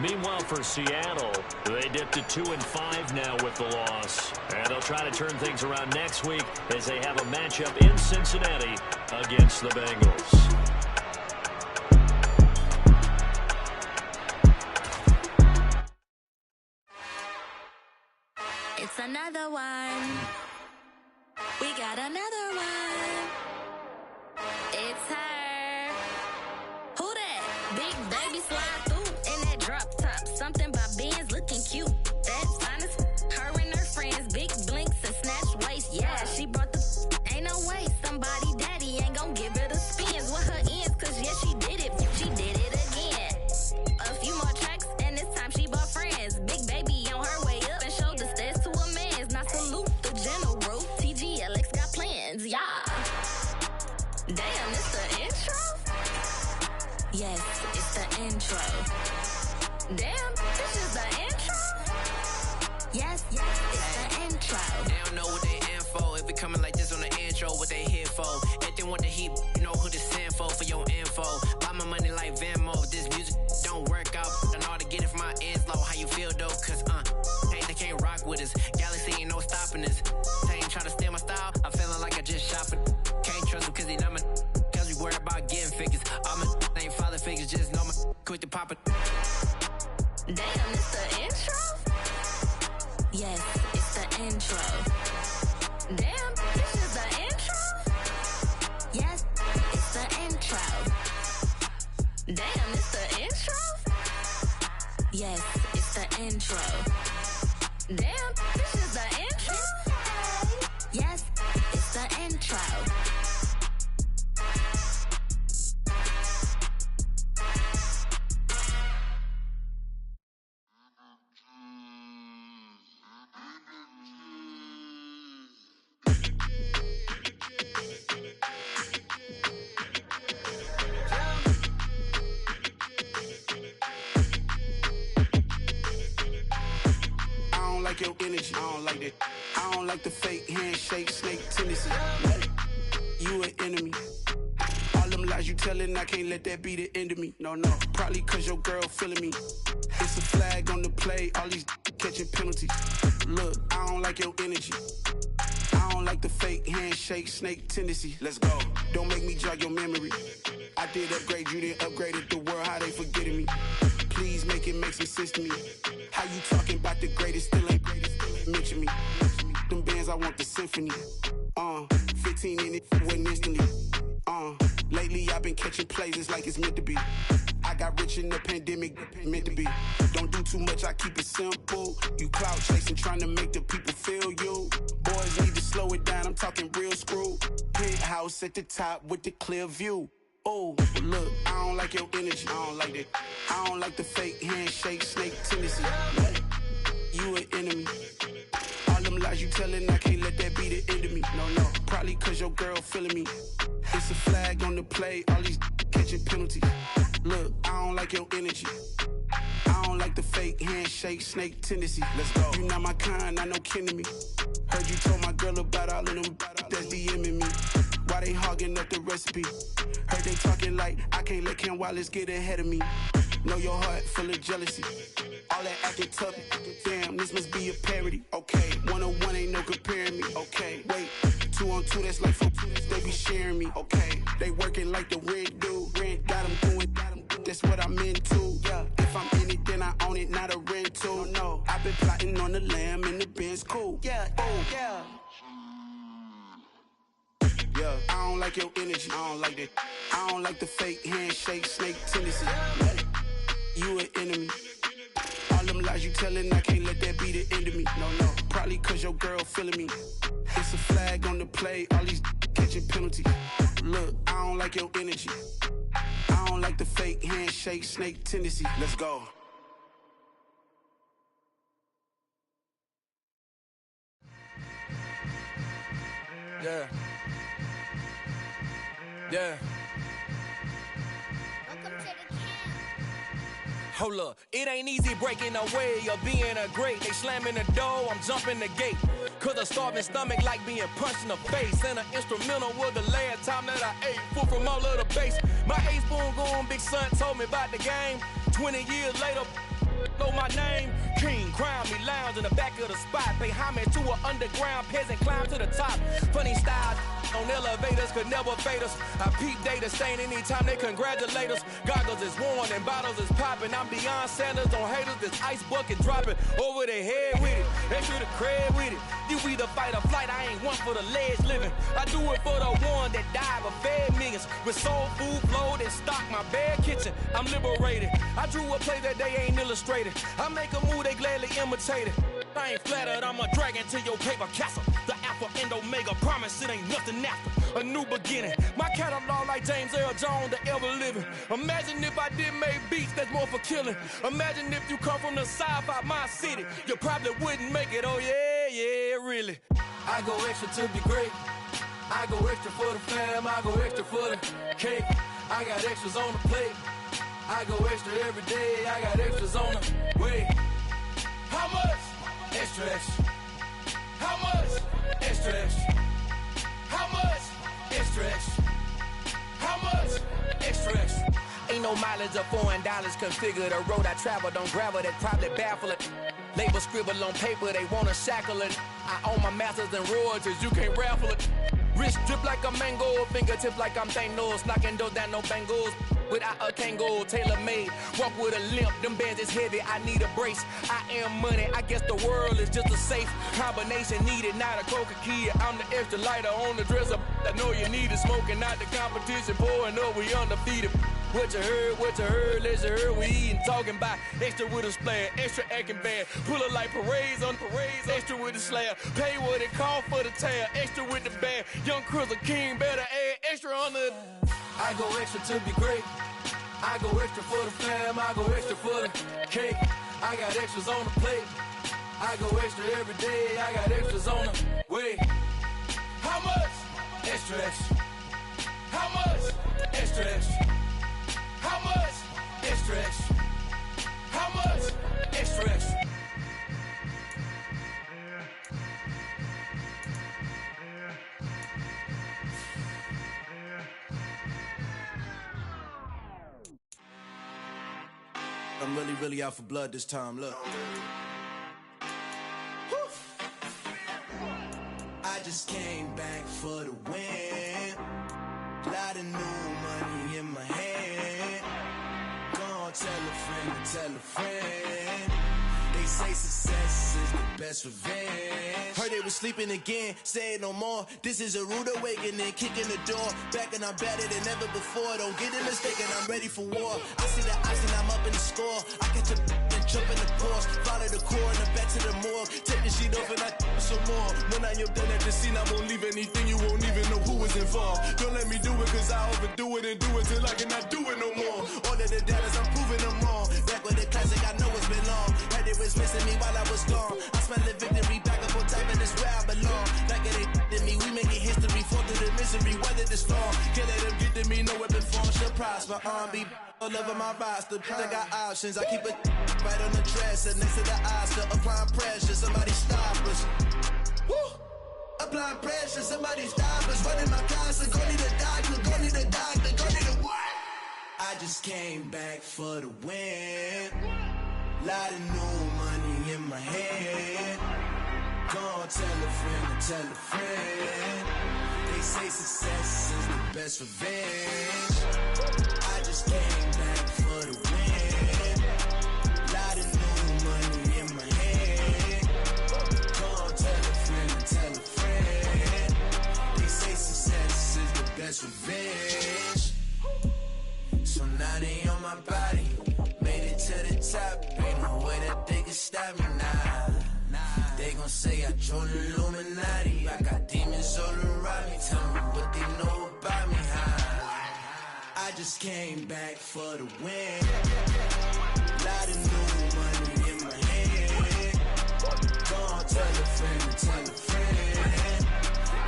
Meanwhile, for Seattle, they dipped to 2-5 now with the loss. And they'll try to turn things around next week as they have a matchup in Cincinnati against the Bengals. It's another one. We got another one. It's her. Who that? Big baby slide through in that drop top. Something by Benz looking cute. That's honest. Her and her friends, big blinks and snatch waist. Yeah, she brought the. Ain't no way somebody daddy ain't gon' give her the spins with her ends. Cause yeah, she did it. She did it again. A few more tracks and this time she bought friends. Big baby on her way up and showed the stairs to a man's. Now salute the general. TGLX got plans, yeah. Damn, it's the intro? Yes, it's the intro. Damn, this is the intro? Yes, it's the intro. They don't know what they in for. If we coming like this on the intro, what they here for? If they want the heat, you know who to send for your info. Buy my money like Venmo. This music don't work out. I know how to get it from my ends low. How you feel though? Cause hey, they can't rock with us. Galaxy ain't no stopping us. They ain't trying to steal my style. I'm feeling like I just shop it. Can't trust them cause they not my. Cause we worried about getting figures. All my ain't father figures. Just know my quick to pop it. Damn, it's the intro? Yes, it's the intro. Damn, this is the intro? Yes, it's the intro. Damn, it's the intro? Yes, it's the intro. Damn, this is the intro? Yes, it's the intro. Your energy, I don't like that. I don't like the fake handshake, snake tendency. You an enemy. All them lies you telling, I can't let that be the end of me. No, probably cause your girl feeling me. It's a flag on the play, all these catching penalties. Look, I don't like your energy. I don't like the fake handshake, snake tendency. Let's go. Don't make me jog your memory. I did upgrade, you didn't upgrade it. The world, how they forgetting me. Please make it make some sense to me. How you talking about the greatest, still ain't greatest, mention me. Them bands, I want the symphony. 15 in it, wasn't instantly. Lately I've been catching plays, it's like it's meant to be. I got rich in the pandemic, meant to be. Don't do too much, I keep it simple. You clout chasing, trying to make the people feel you. Boys need to slow it down, I'm talking real screw. Penthouse at the top with the clear view. Oh, look, I don't like your energy. I don't like that. I don't like the fake handshake, snake tendency. You an enemy. All them lies you telling, I can't let that be the end of me. No, probably cause your girl feeling me. It's a flag on the play, all these catching penalties. Look, I don't like your energy. I don't like the fake handshake, snake tendency. Let's go. You not my kind, I know kin to me. Heard you told my girl about all of them that's DMing me. Why they hogging up the recipe? Heard they talking like I can't let Ken Wallace get ahead of me. Know your heart full of jealousy. All that acting tough. Damn, this must be a parody. Okay, 101 ain't no comparing me. Okay, wait, 2 on 2, that's like 4. They be sharing me. Okay, they working like the rent do. Rent got them doing. That's what I'm into. Yeah, if I'm in it, then I own it, not a rental. No, I've been plotting on the lamb and the Benz cool. Yeah, oh yeah. Yeah, I don't like your energy. I don't like that. I don't like the fake handshake, snake tendency. You an enemy. All them lies you telling, I can't let that be the end of me. No, probably cause your girl feeling me. It's a flag on the play, all these catching penalties. Look, I don't like your energy. I don't like the fake handshake, snake tendency. Let's go. Yeah. Yeah. Hold up, it ain't easy breaking away or being a great. They slamming the door, I'm jumping the gate. Cause a starving stomach like being punched in the face. And an instrumental was the last time that I ate food from all of the bass. My ace boom goon, big son told me about the game. 20 years later, know my name. King, crown me, lounge in the back of the spot. Pay homage to an underground peasant, climb to the top. Funny styles on elevators could never fade us. I peep data stain anytime they congratulate us. Goggles is worn and bottles is popping. I'm beyond Sanders on haters, this ice bucket dropping over their head with it. They should have cred with it. You either fight or flight, I ain't one for the ledge living. I do it for the one that died but fed millions. With soul food flowed and stocked my bare kitchen. I'm liberated. I drew a play that they ain't illustrated. I make a move, they gladly imitate it. I ain't flattered, I'm a dragon to your paper castle. The Alpha and Omega, promise it ain't nothing after. A new beginning. My catalog like James Earl Jones, the ever living. Imagine if I did make beats that's more for killing. Imagine if you come from the south out my city. You probably wouldn't make it, oh yeah, really. I go extra to be great. I go extra for the fam, I go extra for the cake. I got extras on the plate. I go extra every day, I got extras on the way. How much? Extra, extra. How much? Extra, extra. How much? Extra, extra. How much? Extra, extra. Ain't no mileage of $4 configure the road I travel. Don't gravel that probably baffle it. Label scribble on paper, they wanna shackle it. I own my masters and royalties, you can't raffle it. Wrist drip like a mango, fingertips like I'm Thanos. Knocking those down, no bangles. Without a Kango, tailor-made. Walk with a limp, them bands is heavy, I need a brace. I am money, I guess the world is just a safe combination needed, not a coca key. I'm the extra lighter on the dresser. I know you need it, smoking out the competition, pouring up, we undefeated. What you heard, let you heard, we eatin', talking about extra with a splash, extra acting bad. Pull it like parades on parades, extra with the slab. Pay what it cost for the tab, extra with the bag. Young Chris a king, better add extra on the. I go extra to be great. I go extra for the fam, I go extra for the cake. I got extras on the plate. I go extra every day, I got extras on the way. How much? Extra, extra. How much? Extra, extra. How much? Extra, extra. How much? Extra, extra. I'm really out for blood this time, look. I just came back for the win. Lot of new money in my hand. Gonna tell a friend. They say success is the best revenge. Heard they was sleeping again, say it no more. This is a rude awakening, kicking the door. Back and I'm better than ever before. Don't get it mistaken, I'm ready for war. I see the ice and I'm up in the score. I catch a and jump in the course. Follow the core and the back to the morgue. Take the sheet off and I some more. When I am done at the scene, I won't leave anything. You won't even know who was involved. Don't let me do it cause I overdo it and do it till I cannot do it no more. All of the datas, I'm proving them wrong. Back with the classic, I know it's been long. Heard it was missing me while I was gone. I smell the victory back up on top and it's where I belong. Like it ain't to me, we making history. Fall through the misery, weather the storm. Can't let them get to me, no weapon form should prosper. R&B all over my roster. I got options, I keep it right on the dresser. Next to the Oscar, applying pressure. Somebody stop us. Woo! Applying pressure, somebody stop us. Running my closet, go need a doctor, go need a doctor, go need a what? I just came back for the win. Lot of new money in my hand. Gonna tell a friend to tell a friend. They say success is the best revenge. I just came back for the win. Lot of new money in my hand. Gonna tell a friend to tell a friend. They say success is the best revenge. So now they on my body. Made it to the top. Ain't no way that they can stop me now. They gon' say I joined the Illuminati. I got demons all around me. Tell me what they know about me, huh? I just came back for the win. Lot of new money in my hand. Gonna tell a friend to tell a friend.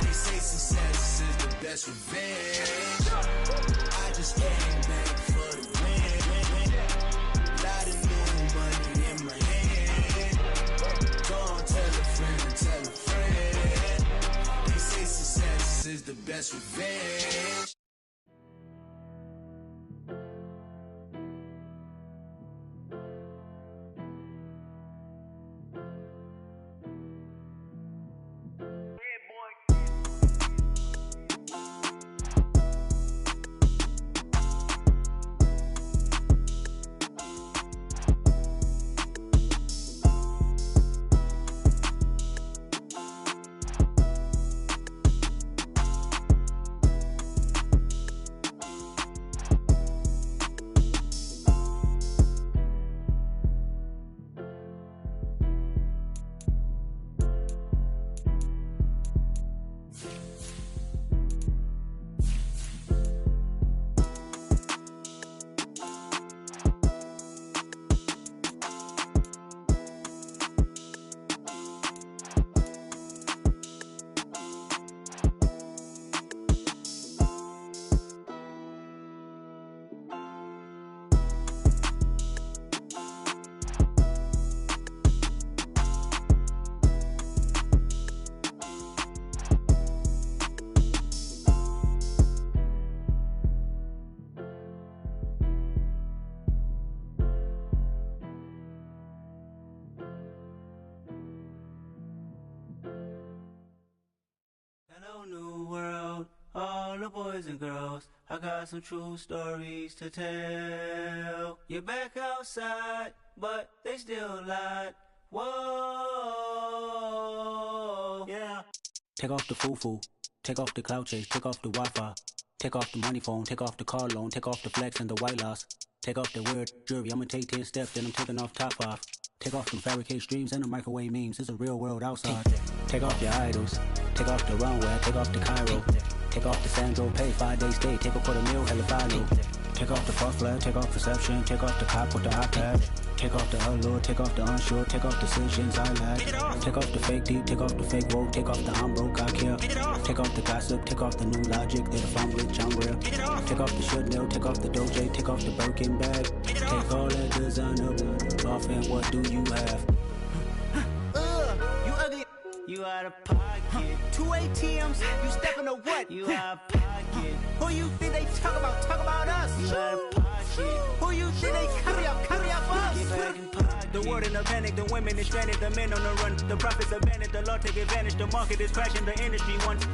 They say success is the best revenge. I just came back for the win. Lot of new money in my hand. Gonna tell a friend to tell a friend. They say success is the best revenge. Hello, new world, all the boys and girls. I got some true stories to tell. You're back outside, but they still lied. Whoa, yeah. Take off the foo-foo, take off the cloud chase, take off the Wi-Fi, take off the money phone, take off the car loan, take off the flex and the white loss, take off the weird jewelry. I'ma take 10 steps, then I'm taking off top 5. Take off them fabricated streams and the microwave memes. It's a real world outside. Take off your idols. Take off the runway. Take off the Cairo. Take off the Sandro pay. 5-day stay. Take a $250,000 hella final. Take off the false flag. Take off perception. Take off the cop with the iPad. Take off the allure. Take off the unsure. Take off decisions I lack. Take off the fake deep. Take off the fake woke. Take off the I'm broke. I care. Take off the gossip. Take off the new logic. That if I'm rich, I'm real. Take off the Chanel. Take off the Doja. Take off the Birkin bag. Take all that designer off and what do you have? You ugly. You out of pocket. 2 ATMs. You stepping or what? You out of pocket. Who you think they talk about? Talk about us. You out of pocket. Who you think they carry up us? Get back in pocket. The world in a panic. The women is stranded. The men on the run. The profits abandoned. The law take advantage. The market is crashing. The industry wants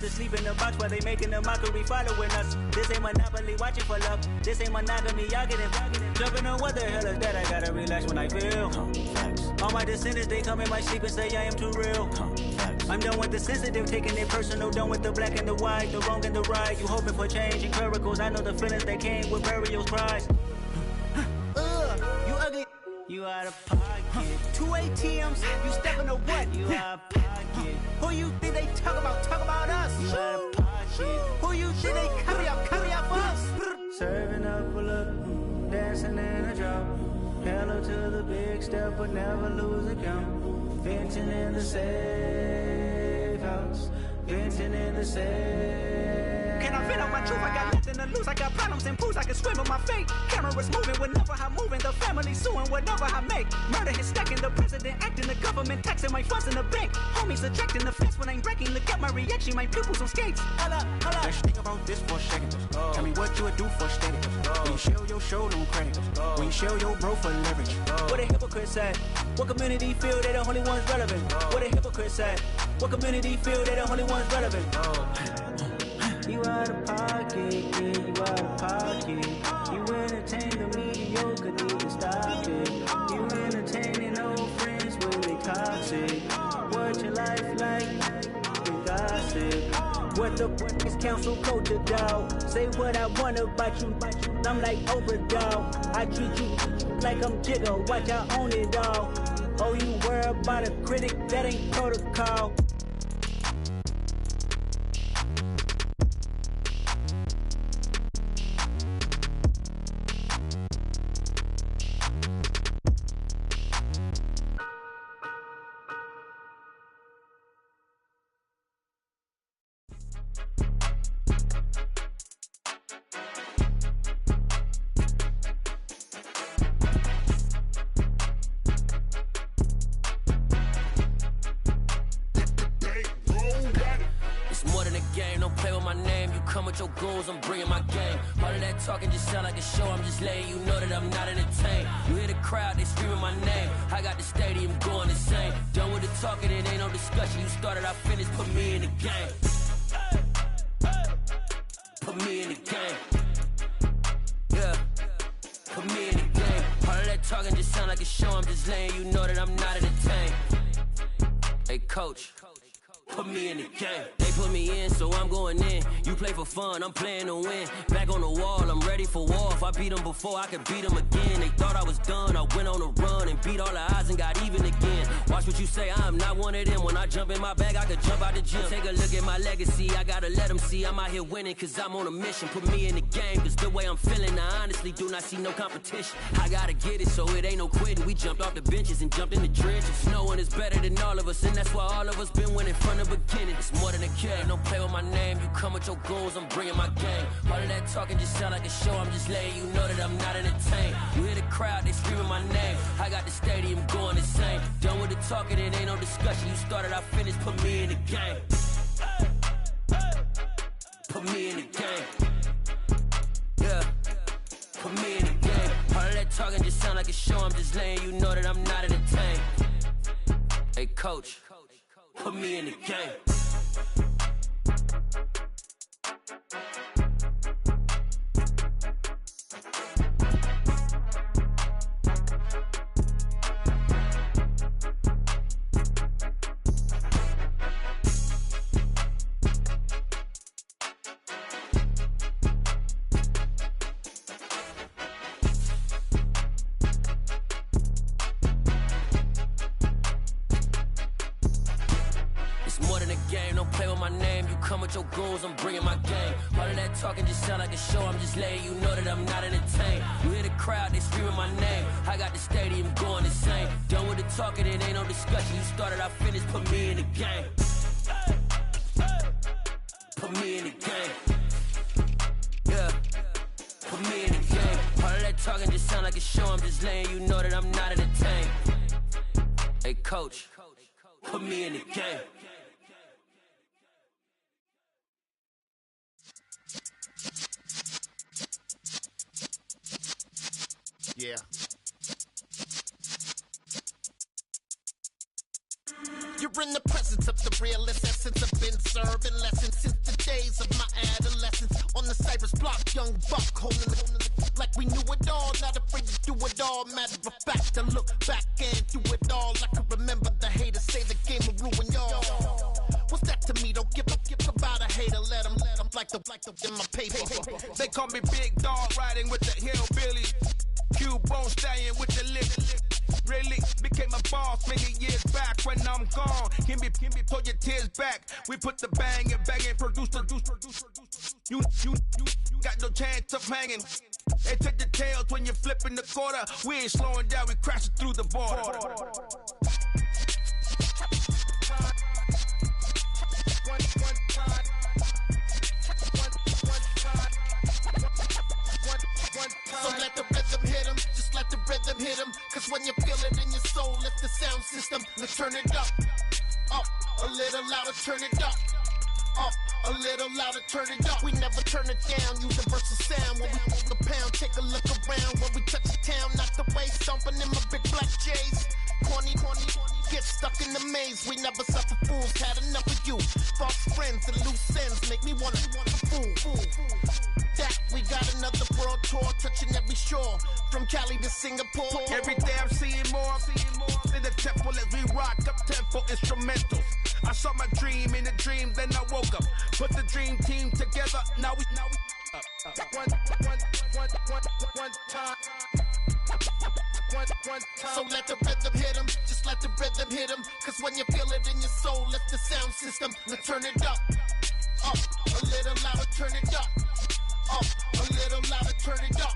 to sleep in the box while they making a mockery following us. This ain't Monopoly, watching for love. This ain't monogamy, y'all getting jumping on what the hell is that? I gotta relax when I feel. All my descendants, they come in my sleep and say I am too real. I'm done with the sensitive, taking it personal. Done with the black and the white, the wrong and the right. You hoping for change and miracles. I know the feelings that came with burial cries. You ugly. You out of pocket. 2 ATMs. You stepping or what? You out of pocket. Who you think they talk about? Talk about us. You out of pocket. Who you think they carry up us? Serving up a look, dancing in a drop. Hello to the big step, but never lose a count. Venting in the safe house. Venting in the safe. can I vent out my truth? I got nothing to lose. I got problems and pools. I can swim with my fate. Cameras moving whenever I'm moving. The family suing whatever I make. Murder is stacking. The president acting. The government taxing my funds in the bank. Homies subtracting the fence when I'm breaking. Look at my reaction. My pupils on skates. Holla. Let's think about this for a second. Tell me what you would do for status. When you show your show on credit. When you show your bro for leverage. What a hypocrite said. What community feel they the only ones relevant? What a hypocrite said. What community feel they the only ones relevant? You out of pocket, yeah, you out of pocket. You entertain the mediocre, need to stop it. You entertaining old friends when they toxic. What your life like? You gossip. What the fuck is council culture, dog? Say what I want about you. I'm like Oprah, dog. I treat you like I'm Jigga. Watch I own it all. Oh, you worry about a critic? That ain't protocol. I'm bringing my game. All of that talking just sound like a show. I'm just letting you know that I'm not entertained. You hear the crowd, they screaming my name. I got the stadium going insane. Done with the talking, it ain't no discussion. You started, I finished, put me in the game. Put me in the game. Yeah, put me in the game. All of that talking just sound like a show. I'm just letting you know that I'm not entertained. Hey, coach. Put me in the game. They put me in, so I'm going in. You play for fun, I'm playing to win. Back on the wall, I'm ready for war. If I beat them before, I could beat them again. They thought I was done, I went on a run and beat all the odds and got even again. Watch what you say, I'm not one of them. When I jump in my bag, I could jump out the gym. Take a look at my legacy, I gotta let them see I'm out here winning, cause I'm on a mission. Put me in the game, cause the way I'm feeling, I honestly do not see no competition. I gotta get it, so it ain't no quitting. We jumped off the benches and jumped in the trenches. No one is better than all of us, and that's why all of us been winning from the beginning. It's more than a game, don't play with my name. You come with your goons, I'm bringing my game. All of that talking just sound like a show. I'm just letting you know that I'm not entertained. You hear the crowd, they screaming my name. I got the stadium going insane. Done with the talking, it ain't no discussion. You started, I finished, put me in the game. Put me in the game. Yeah, put me in the game. All of that talking just sound like a show. I'm just letting you know that I'm not entertained. Hey, coach, put me in the game. Your goals, I'm bringing my game. All of that talking just sound like a show. I'm just letting you know that I'm not entertained. You hear the crowd, they screaming my name. I got the stadium going insane. Done with the talking, it ain't no discussion. You started, I finished, put me in the game. Put me in the game. Yeah, put me in the game. All of that talking just sound like a show. I'm just letting you know that I'm not entertained. Hey, coach, put me in the game. Yeah. You're in the presence of the realest essence. I've been serving lessons since the days of my adolescence. On the Cypress block, young buck holding it like we knew it all. Not afraid to do it all. Matter of fact, I look back and do it all. I can remember the haters say the game will ruin y'all. What's that to me? Don't give about a hater. Let them like the in my paper. They call me Big Dog, riding with the hillbilly. Cubone stallion with the lip. Really became a boss many years back. When I'm gone, can be pull your tears back. We put the bang and produce. You got no chance of hanging. They take the tails when you're flipping the quarter. We ain't slowing down, we crashing through the border. sound system. Let's turn it up. Up, a little louder, turn it up. Up, a little louder, turn it up. We never turn it down, universal sound. When we walk a pound, take a look around. When we touch the town, knock the way, stomping in my big black J's. Corny, get stuck in the maze. We never suffer fools, had enough of you. False friends and loose ends make me wanna fool. That we got another world tour, touching every shore, from Cali to Singapore. Every day I'm seeing more in the temple as we rock up tempo instrumentals. I saw my dream in a dream, then I woke up. Put the dream team together. Now we one time. So let the rhythm hit him, just let the rhythm hit him. Cause when you feel it in your soul, lift the sound system. Let's turn it up. Up, a little louder, turn it up. Up, a little louder, turn it up.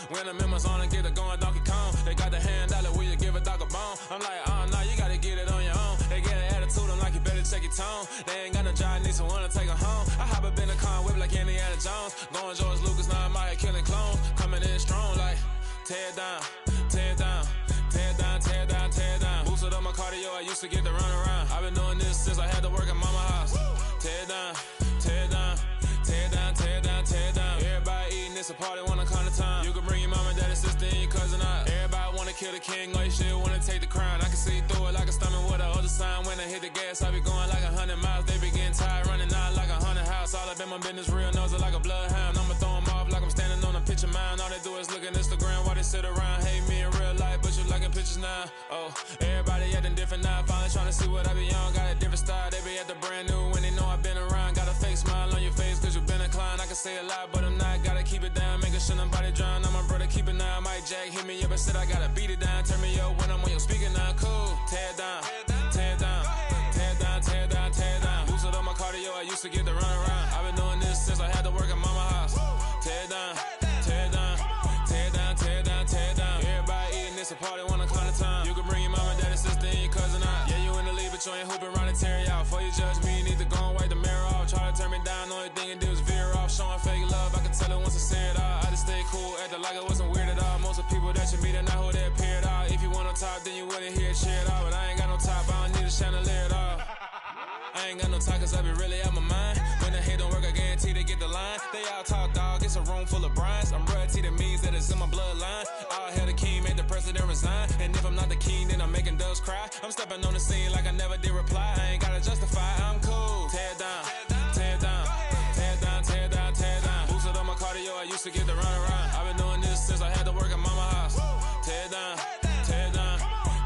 When the members on and get it going Donkey Kong, they got the hand dollar, will you give a dog a bone? I'm like, oh no, you gotta get it on your own. They get an attitude, I'm like, you better check your tone. They ain't got no job, need someone to take her home. I hop up in the car, whip like Indiana Jones. Going George Lucas, now I'm out here killing clones. Coming in strong like, tear down, tear down, tear down, tear down, tear down. Boosted up my cardio, I used to get to run around. I've been doing this since I had to work at mama house. Tear down, tear down, tear down, tear down, tear down. Everybody eating, it's a party, wanna come to time. You can bring your mama, daddy, sister, and your cousin out. Everybody wanna kill the king, or you shit wanna take the crown. I can see through it like a stomach with a other sign. When I hit the gas, I be going like 100 miles. They be getting tired, running out like 100 house. All up in my business, real nose like a bloodhound. I'ma throw 'em off like I'm standing on a picture mound. All they do is look at Instagram while they sit around. Hate me in real life, but you liking pictures now. Oh, everybody acting different now. Finally trying to see what I be on. Got a different style, they be at the brand new when they know I've been around. Got a fake smile on your face, cause you been inclined. I can say a lot, but I'm not. Gotta keep it down, making sure nobody drown. I'm my brother, keep it now. Mike Jack hit me up and said I gotta beat it down. Turn me up when I'm on your speaker now. Cool, tear down, tear down, tear down, tear down, tear down. Boosted up my cardio, I used to get to run around. I've been doing this since I had to work at mama house. Tear down, tear down, tear down, tear down, tear down. Everybody eating, it's a party, wanna come to time. You can bring your mama, daddy, sister, and your cousin out. Yeah, you in the lead, but you ain't hooping around and tear you out. Before you judge me, you need to go and wipe the mirror off. Try to turn me down, only thing you do is veer off. Showing fake love, I can tell it once I say it all. I just stay cool, acting like it wasn't weird at all. Most of the people that you meet are not who they appear at all. If you want on top, then you wouldn't hear it cheer at all. But I ain't got no top, I don't need a chandelier at all. I ain't got no time, cause I be really out my mind. When the hate don't work, I guarantee they get the line. They all talk, dog, it's a room full of brines. I'm royalty, that means that it's in my bloodline. All hail the king, made the president resign. And if I'm not the king, then I'm making doves cry. I'm stepping on the scene like I never did reply. I ain't gotta justify, I'm cool. Tear down, tear down, tear down, tear down, tear down. Boosted up my cardio, I used to get to run around. I've been doing this since I had to work at mama house. Tear down, tear down,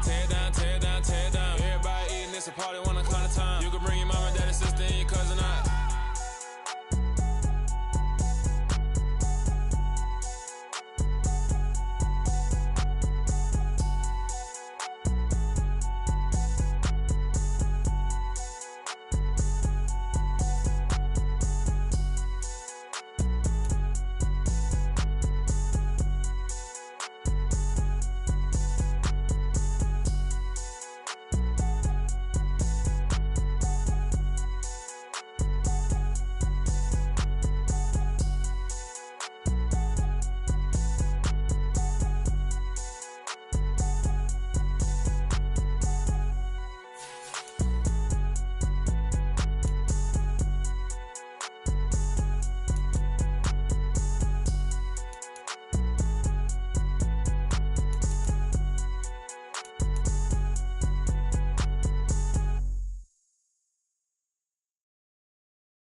tear down, tear down, tear down. Everybody eating, it's a party, wanna come to time. You can bring your mama, daddy, sister, and your cousin out.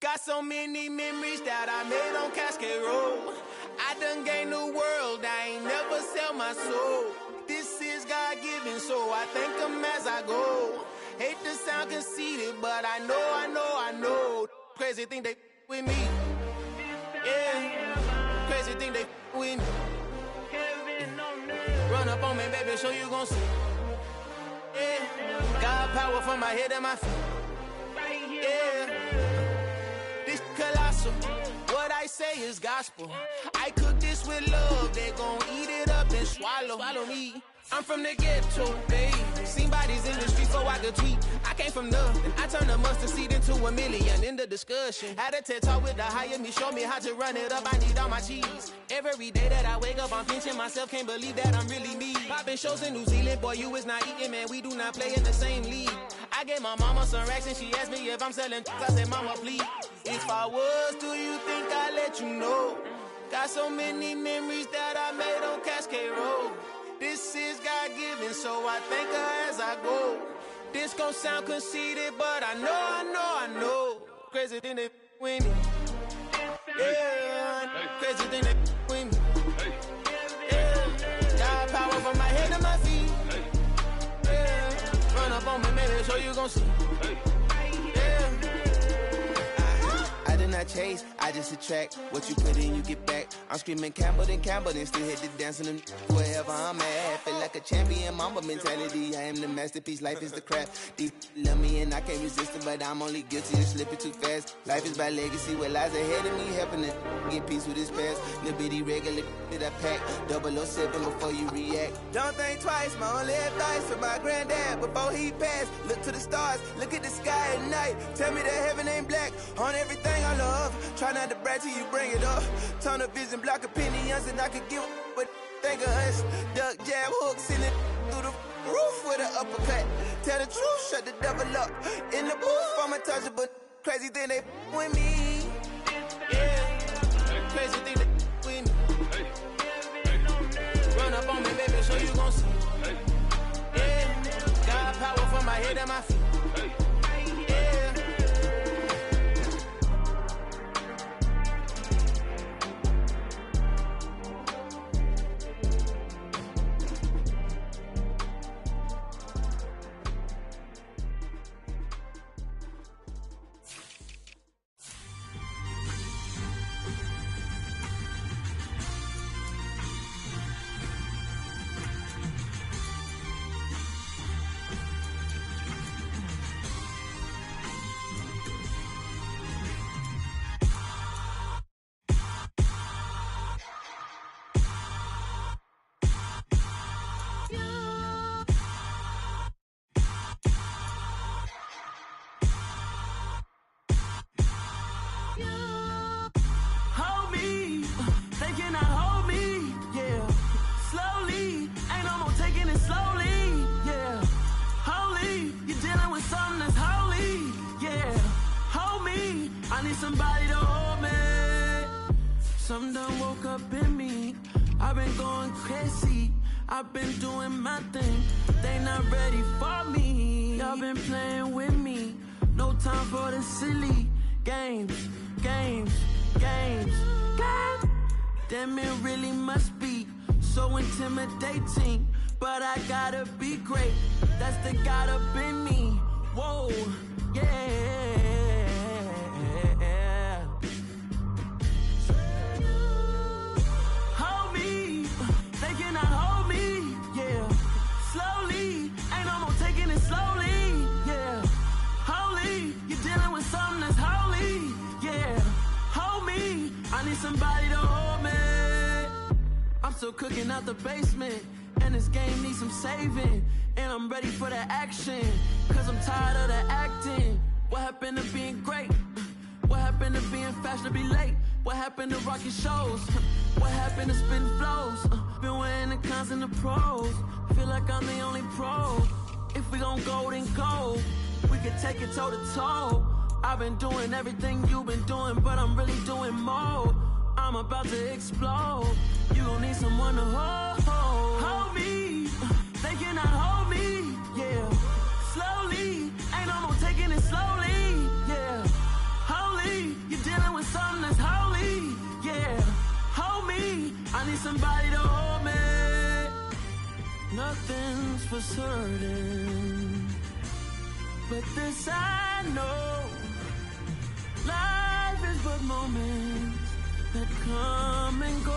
Got so many memories that I made on Cascade Road. I done gained the world, I ain't never sell my soul. This is God-given, so I thank him as I go. Hate to sound conceited, but I know. Crazy thing they with me. Yeah, crazy thing they with me. Run up up on me, baby, so you gon' see. Yeah, got power from my head and my feet. Yeah, this colossal. What I say is gospel. I cook this with love. They gon' eat it up and swallow me. I'm from the ghetto, baby. Seen bodies in the street so I could tweet. I came from nothing. I turned a mustard seed into $1 million in the discussion. Had a TED talk with the higher me, show me how to run it up. I need all my cheese. Every day that I wake up, I'm pinching myself. Can't believe that I'm really me. Popping shows in New Zealand, boy, you is not eating, man. We do not play in the same league. I gave my mama some racks and she asked me if I'm selling. I said, mama, please. If I was, do you think I'd let you know? Got so many memories that I made on Cascade Road. This is God-given, so I thank her as I go. This gon' sound conceited, but I know. Crazy than they with me. Yeah, crazy than they with me. Yeah, got power from my head to my feet. Yeah, run up on me, maybe, so you gon' see. I did not chase, I just attract. What you put in, you get back. I'm screaming Campbell, then still hit the dancing and wherever I'm at. Feel like a champion, mamba mentality. I am the masterpiece, life is the craft. Deep love me and I can't resist it, but I'm only guilty of slipping too fast. Life is by legacy, what lies ahead of me, helping to get peace with this past. Little bitty regular that I pack, 007 before you react. Don't think twice, my only advice for my granddad before he passed. Look to the stars, look at the sky at night. Tell me that heaven ain't black on everything I love. Try not to brag till you bring it up. Tunnel vision, block opinions, and I could give but think of us. Duck, jab, hook, send it through the roof with an uppercut. Tell the truth, shut the devil up. In the booth, I'm untouchable. Crazy thing they with me. Yeah, crazy thing they with me. Run up on me, baby, so you gon' see. Yeah, got power from my head and my feet. Somebody to hold me. Something done woke up in me. I've been going crazy. I've been doing my thing. They not ready for me. Y'all been playing with me. No time for the silly games. Damn, it really must be so intimidating. But I gotta be great. That's the God up in me. Whoa, yeah. Somebody to hold me. I'm still cooking out the basement, and this game needs some saving. And I'm ready for the action, cause I'm tired of the acting. What happened to being great? What happened to being fashionably late? What happened to rocking shows? What happened to spitting flows? Been wearing the cons and the pros. Feel like I'm the only pro. If we gon' go, then go. We can take it toe to toe. I've been doing everything you've been doing, but I'm really doing more. I'm about to explode. You gon' need someone to hold me. They cannot hold me, yeah. Slowly, ain't no more taking it slowly, yeah. Holy, you're dealing with something that's holy, yeah. Hold me, I need somebody to hold me. Nothing's for certain, but this I know. Life is but moments that come and go.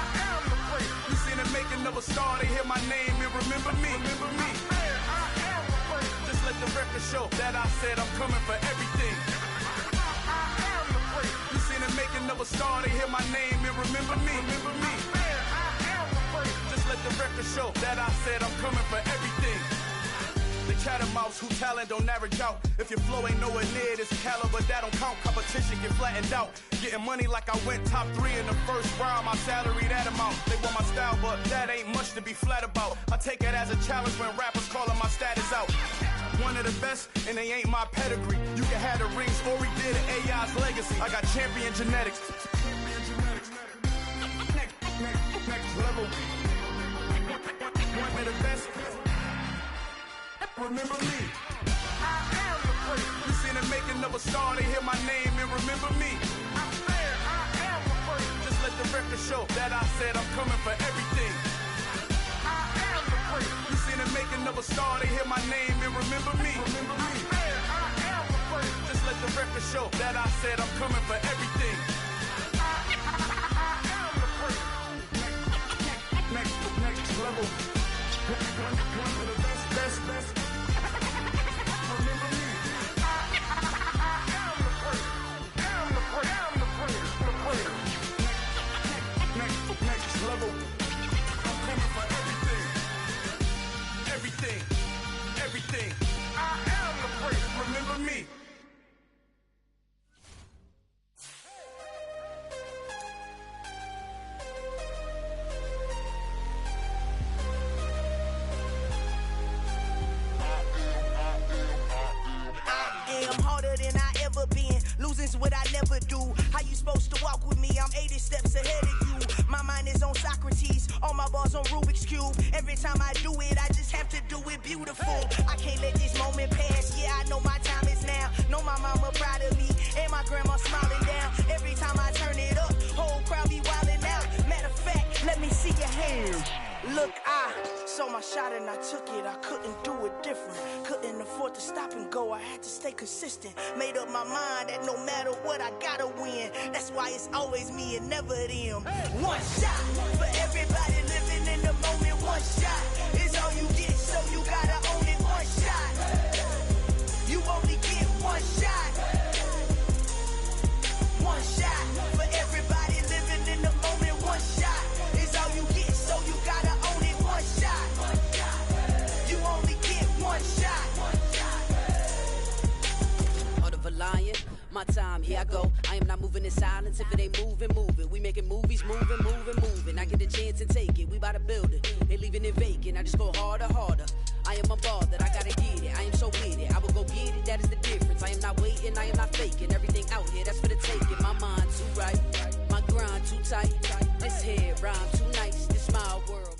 of a star, they hear my name and remember me. Just let the record show that I said I'm coming for everything. You seen the making of a star, they hear my name and remember me. Just let the record show that I said I'm coming for everything. The chattermouths who talent don't average out. If your flow ain't nowhere near this caliber, that don't count. Competition get flattened out. Getting money like I went top 3 in the first round. My salary that amount. They want my style, but that ain't much to be flat about. I take it as a challenge when rappers calling my status out. One of the best, and they ain't my pedigree. You can have the rings, or we did an AI's legacy. I got champion genetics. Next level. One of the best. Remember me. You seen the making of a star, they hear my name and remember me. Just let the record show that I said I'm coming for everything. You seen the making of a star, they hear my name and remember me. Just let the record show that I said I'm coming for everything. Next level. One of the best. Next level. I'm coming for everything. Everything. I am the prince. Remember me. Losing's what I never do. How you supposed to walk with me? I'm 80 steps ahead of you. My mind is on Socrates, all my bars on Rubik's Cube. Every time I do it, I just have to do it beautiful. I can't let this moment pass. Yeah, I know my time is now. Know my mama proud of me, and my grandma smiling down. Every time I turn it up, whole crowd be wildin' out. Matter of fact, let me see your hands. Look, I saw my shot and I took it. I couldn't do it different. Couldn't afford to stop and go. I had to stay consistent. Made up my mind that no matter what, I gotta win. That's why it's always me and never them. One shot for everybody living in the moment. One shot is all you get, so you gotta own it. One shot. You only get one shot. One shot for everybody living in the moment. One shot is all you get, so you gotta own it. One shot. You only get one shot. Heart of a lion, my time, here I go. I am not moving in silence. If it ain't moving. We making movies, moving. I get a chance to take it. We bout to build it. They leaving it vacant. I just go harder. I am a ball that I gotta get it. I am so with it. I will go get it. That is the difference. I am not waiting. I am not faking. Everything out here, that's for the taking. My mind too right. My grind too tight. This head rhyme too nice. This my world.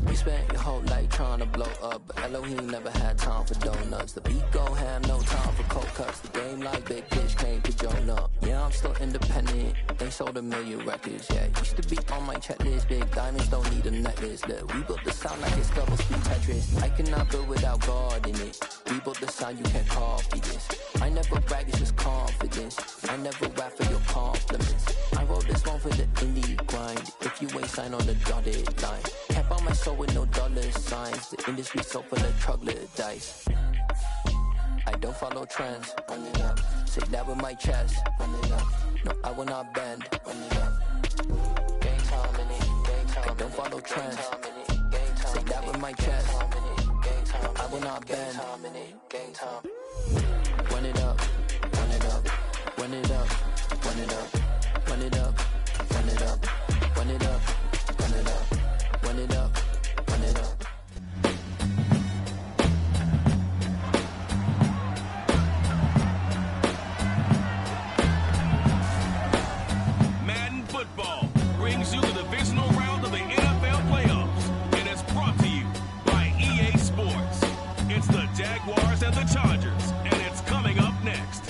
You spent your whole life trying to blow up, but Elohim never had time for donuts. The beat gon' have no time for cold cuts. The game like Big Bitch came to Jonah. Yeah, I'm still independent. They sold 1 million records, yeah. Used to be on my checklist. Big diamonds don't need a necklace. Look, we built the sound like it's double speed Tetris. I cannot build without God in it. We built the sound, you can't copy this. I never brag, it's just confidence. I never rap for your compliments. I wrote this one for the indie grind. If you ain't signed on the dotted line, kept on my money so with no dollar signs. The industry so full of troglodytes. I don't follow trends. Run it up. Say that with my chest. Run it up. No, I will not bend. Run it up. Gang time in it. Gang time. I don't follow trends. Say that with my chest. No, I will not bend. Gang time. Run it up. Run it up. Run it up. Run it up. Run it up. Run it up. Run it up. Run it up. Run it up. Run it up. Madden Football brings you the divisional round of the NFL playoffs, and it's brought to you by EA Sports. It's the Jaguars and the Chargers, and it's coming up next.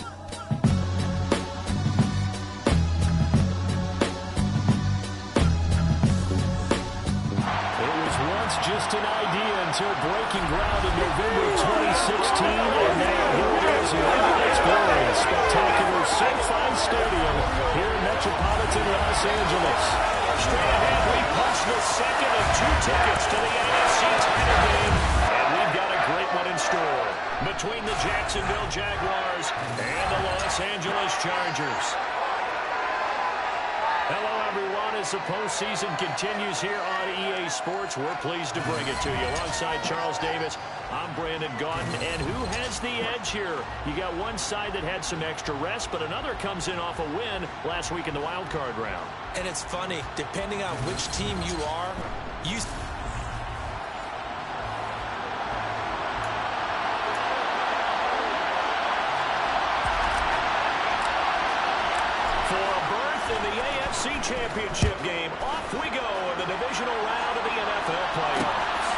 It was once just an idea until breaking ground in November 2016, and now here it is in all its glory. Spectacular SoFi Stadium here in metropolitan Los Angeles. Straight ahead, we punch the second of 2 tickets to the AFC title game, and we've got a great one in store between the Jacksonville Jaguars and the Los Angeles Chargers. Hello, everyone. As the postseason continues here on EA Sports, we're pleased to bring it to you. Alongside Charles Davis, I'm Brandon Gaudin. And who has the edge here? You got one side that had some extra rest, but another comes in off a win last week in the wild card round. And it's funny, depending on which team you are, you... In the AFC Championship game, off we go in the divisional round of the NFL playoffs.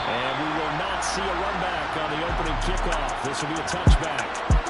And we will not see a run back on the opening kickoff. This will be a touchback.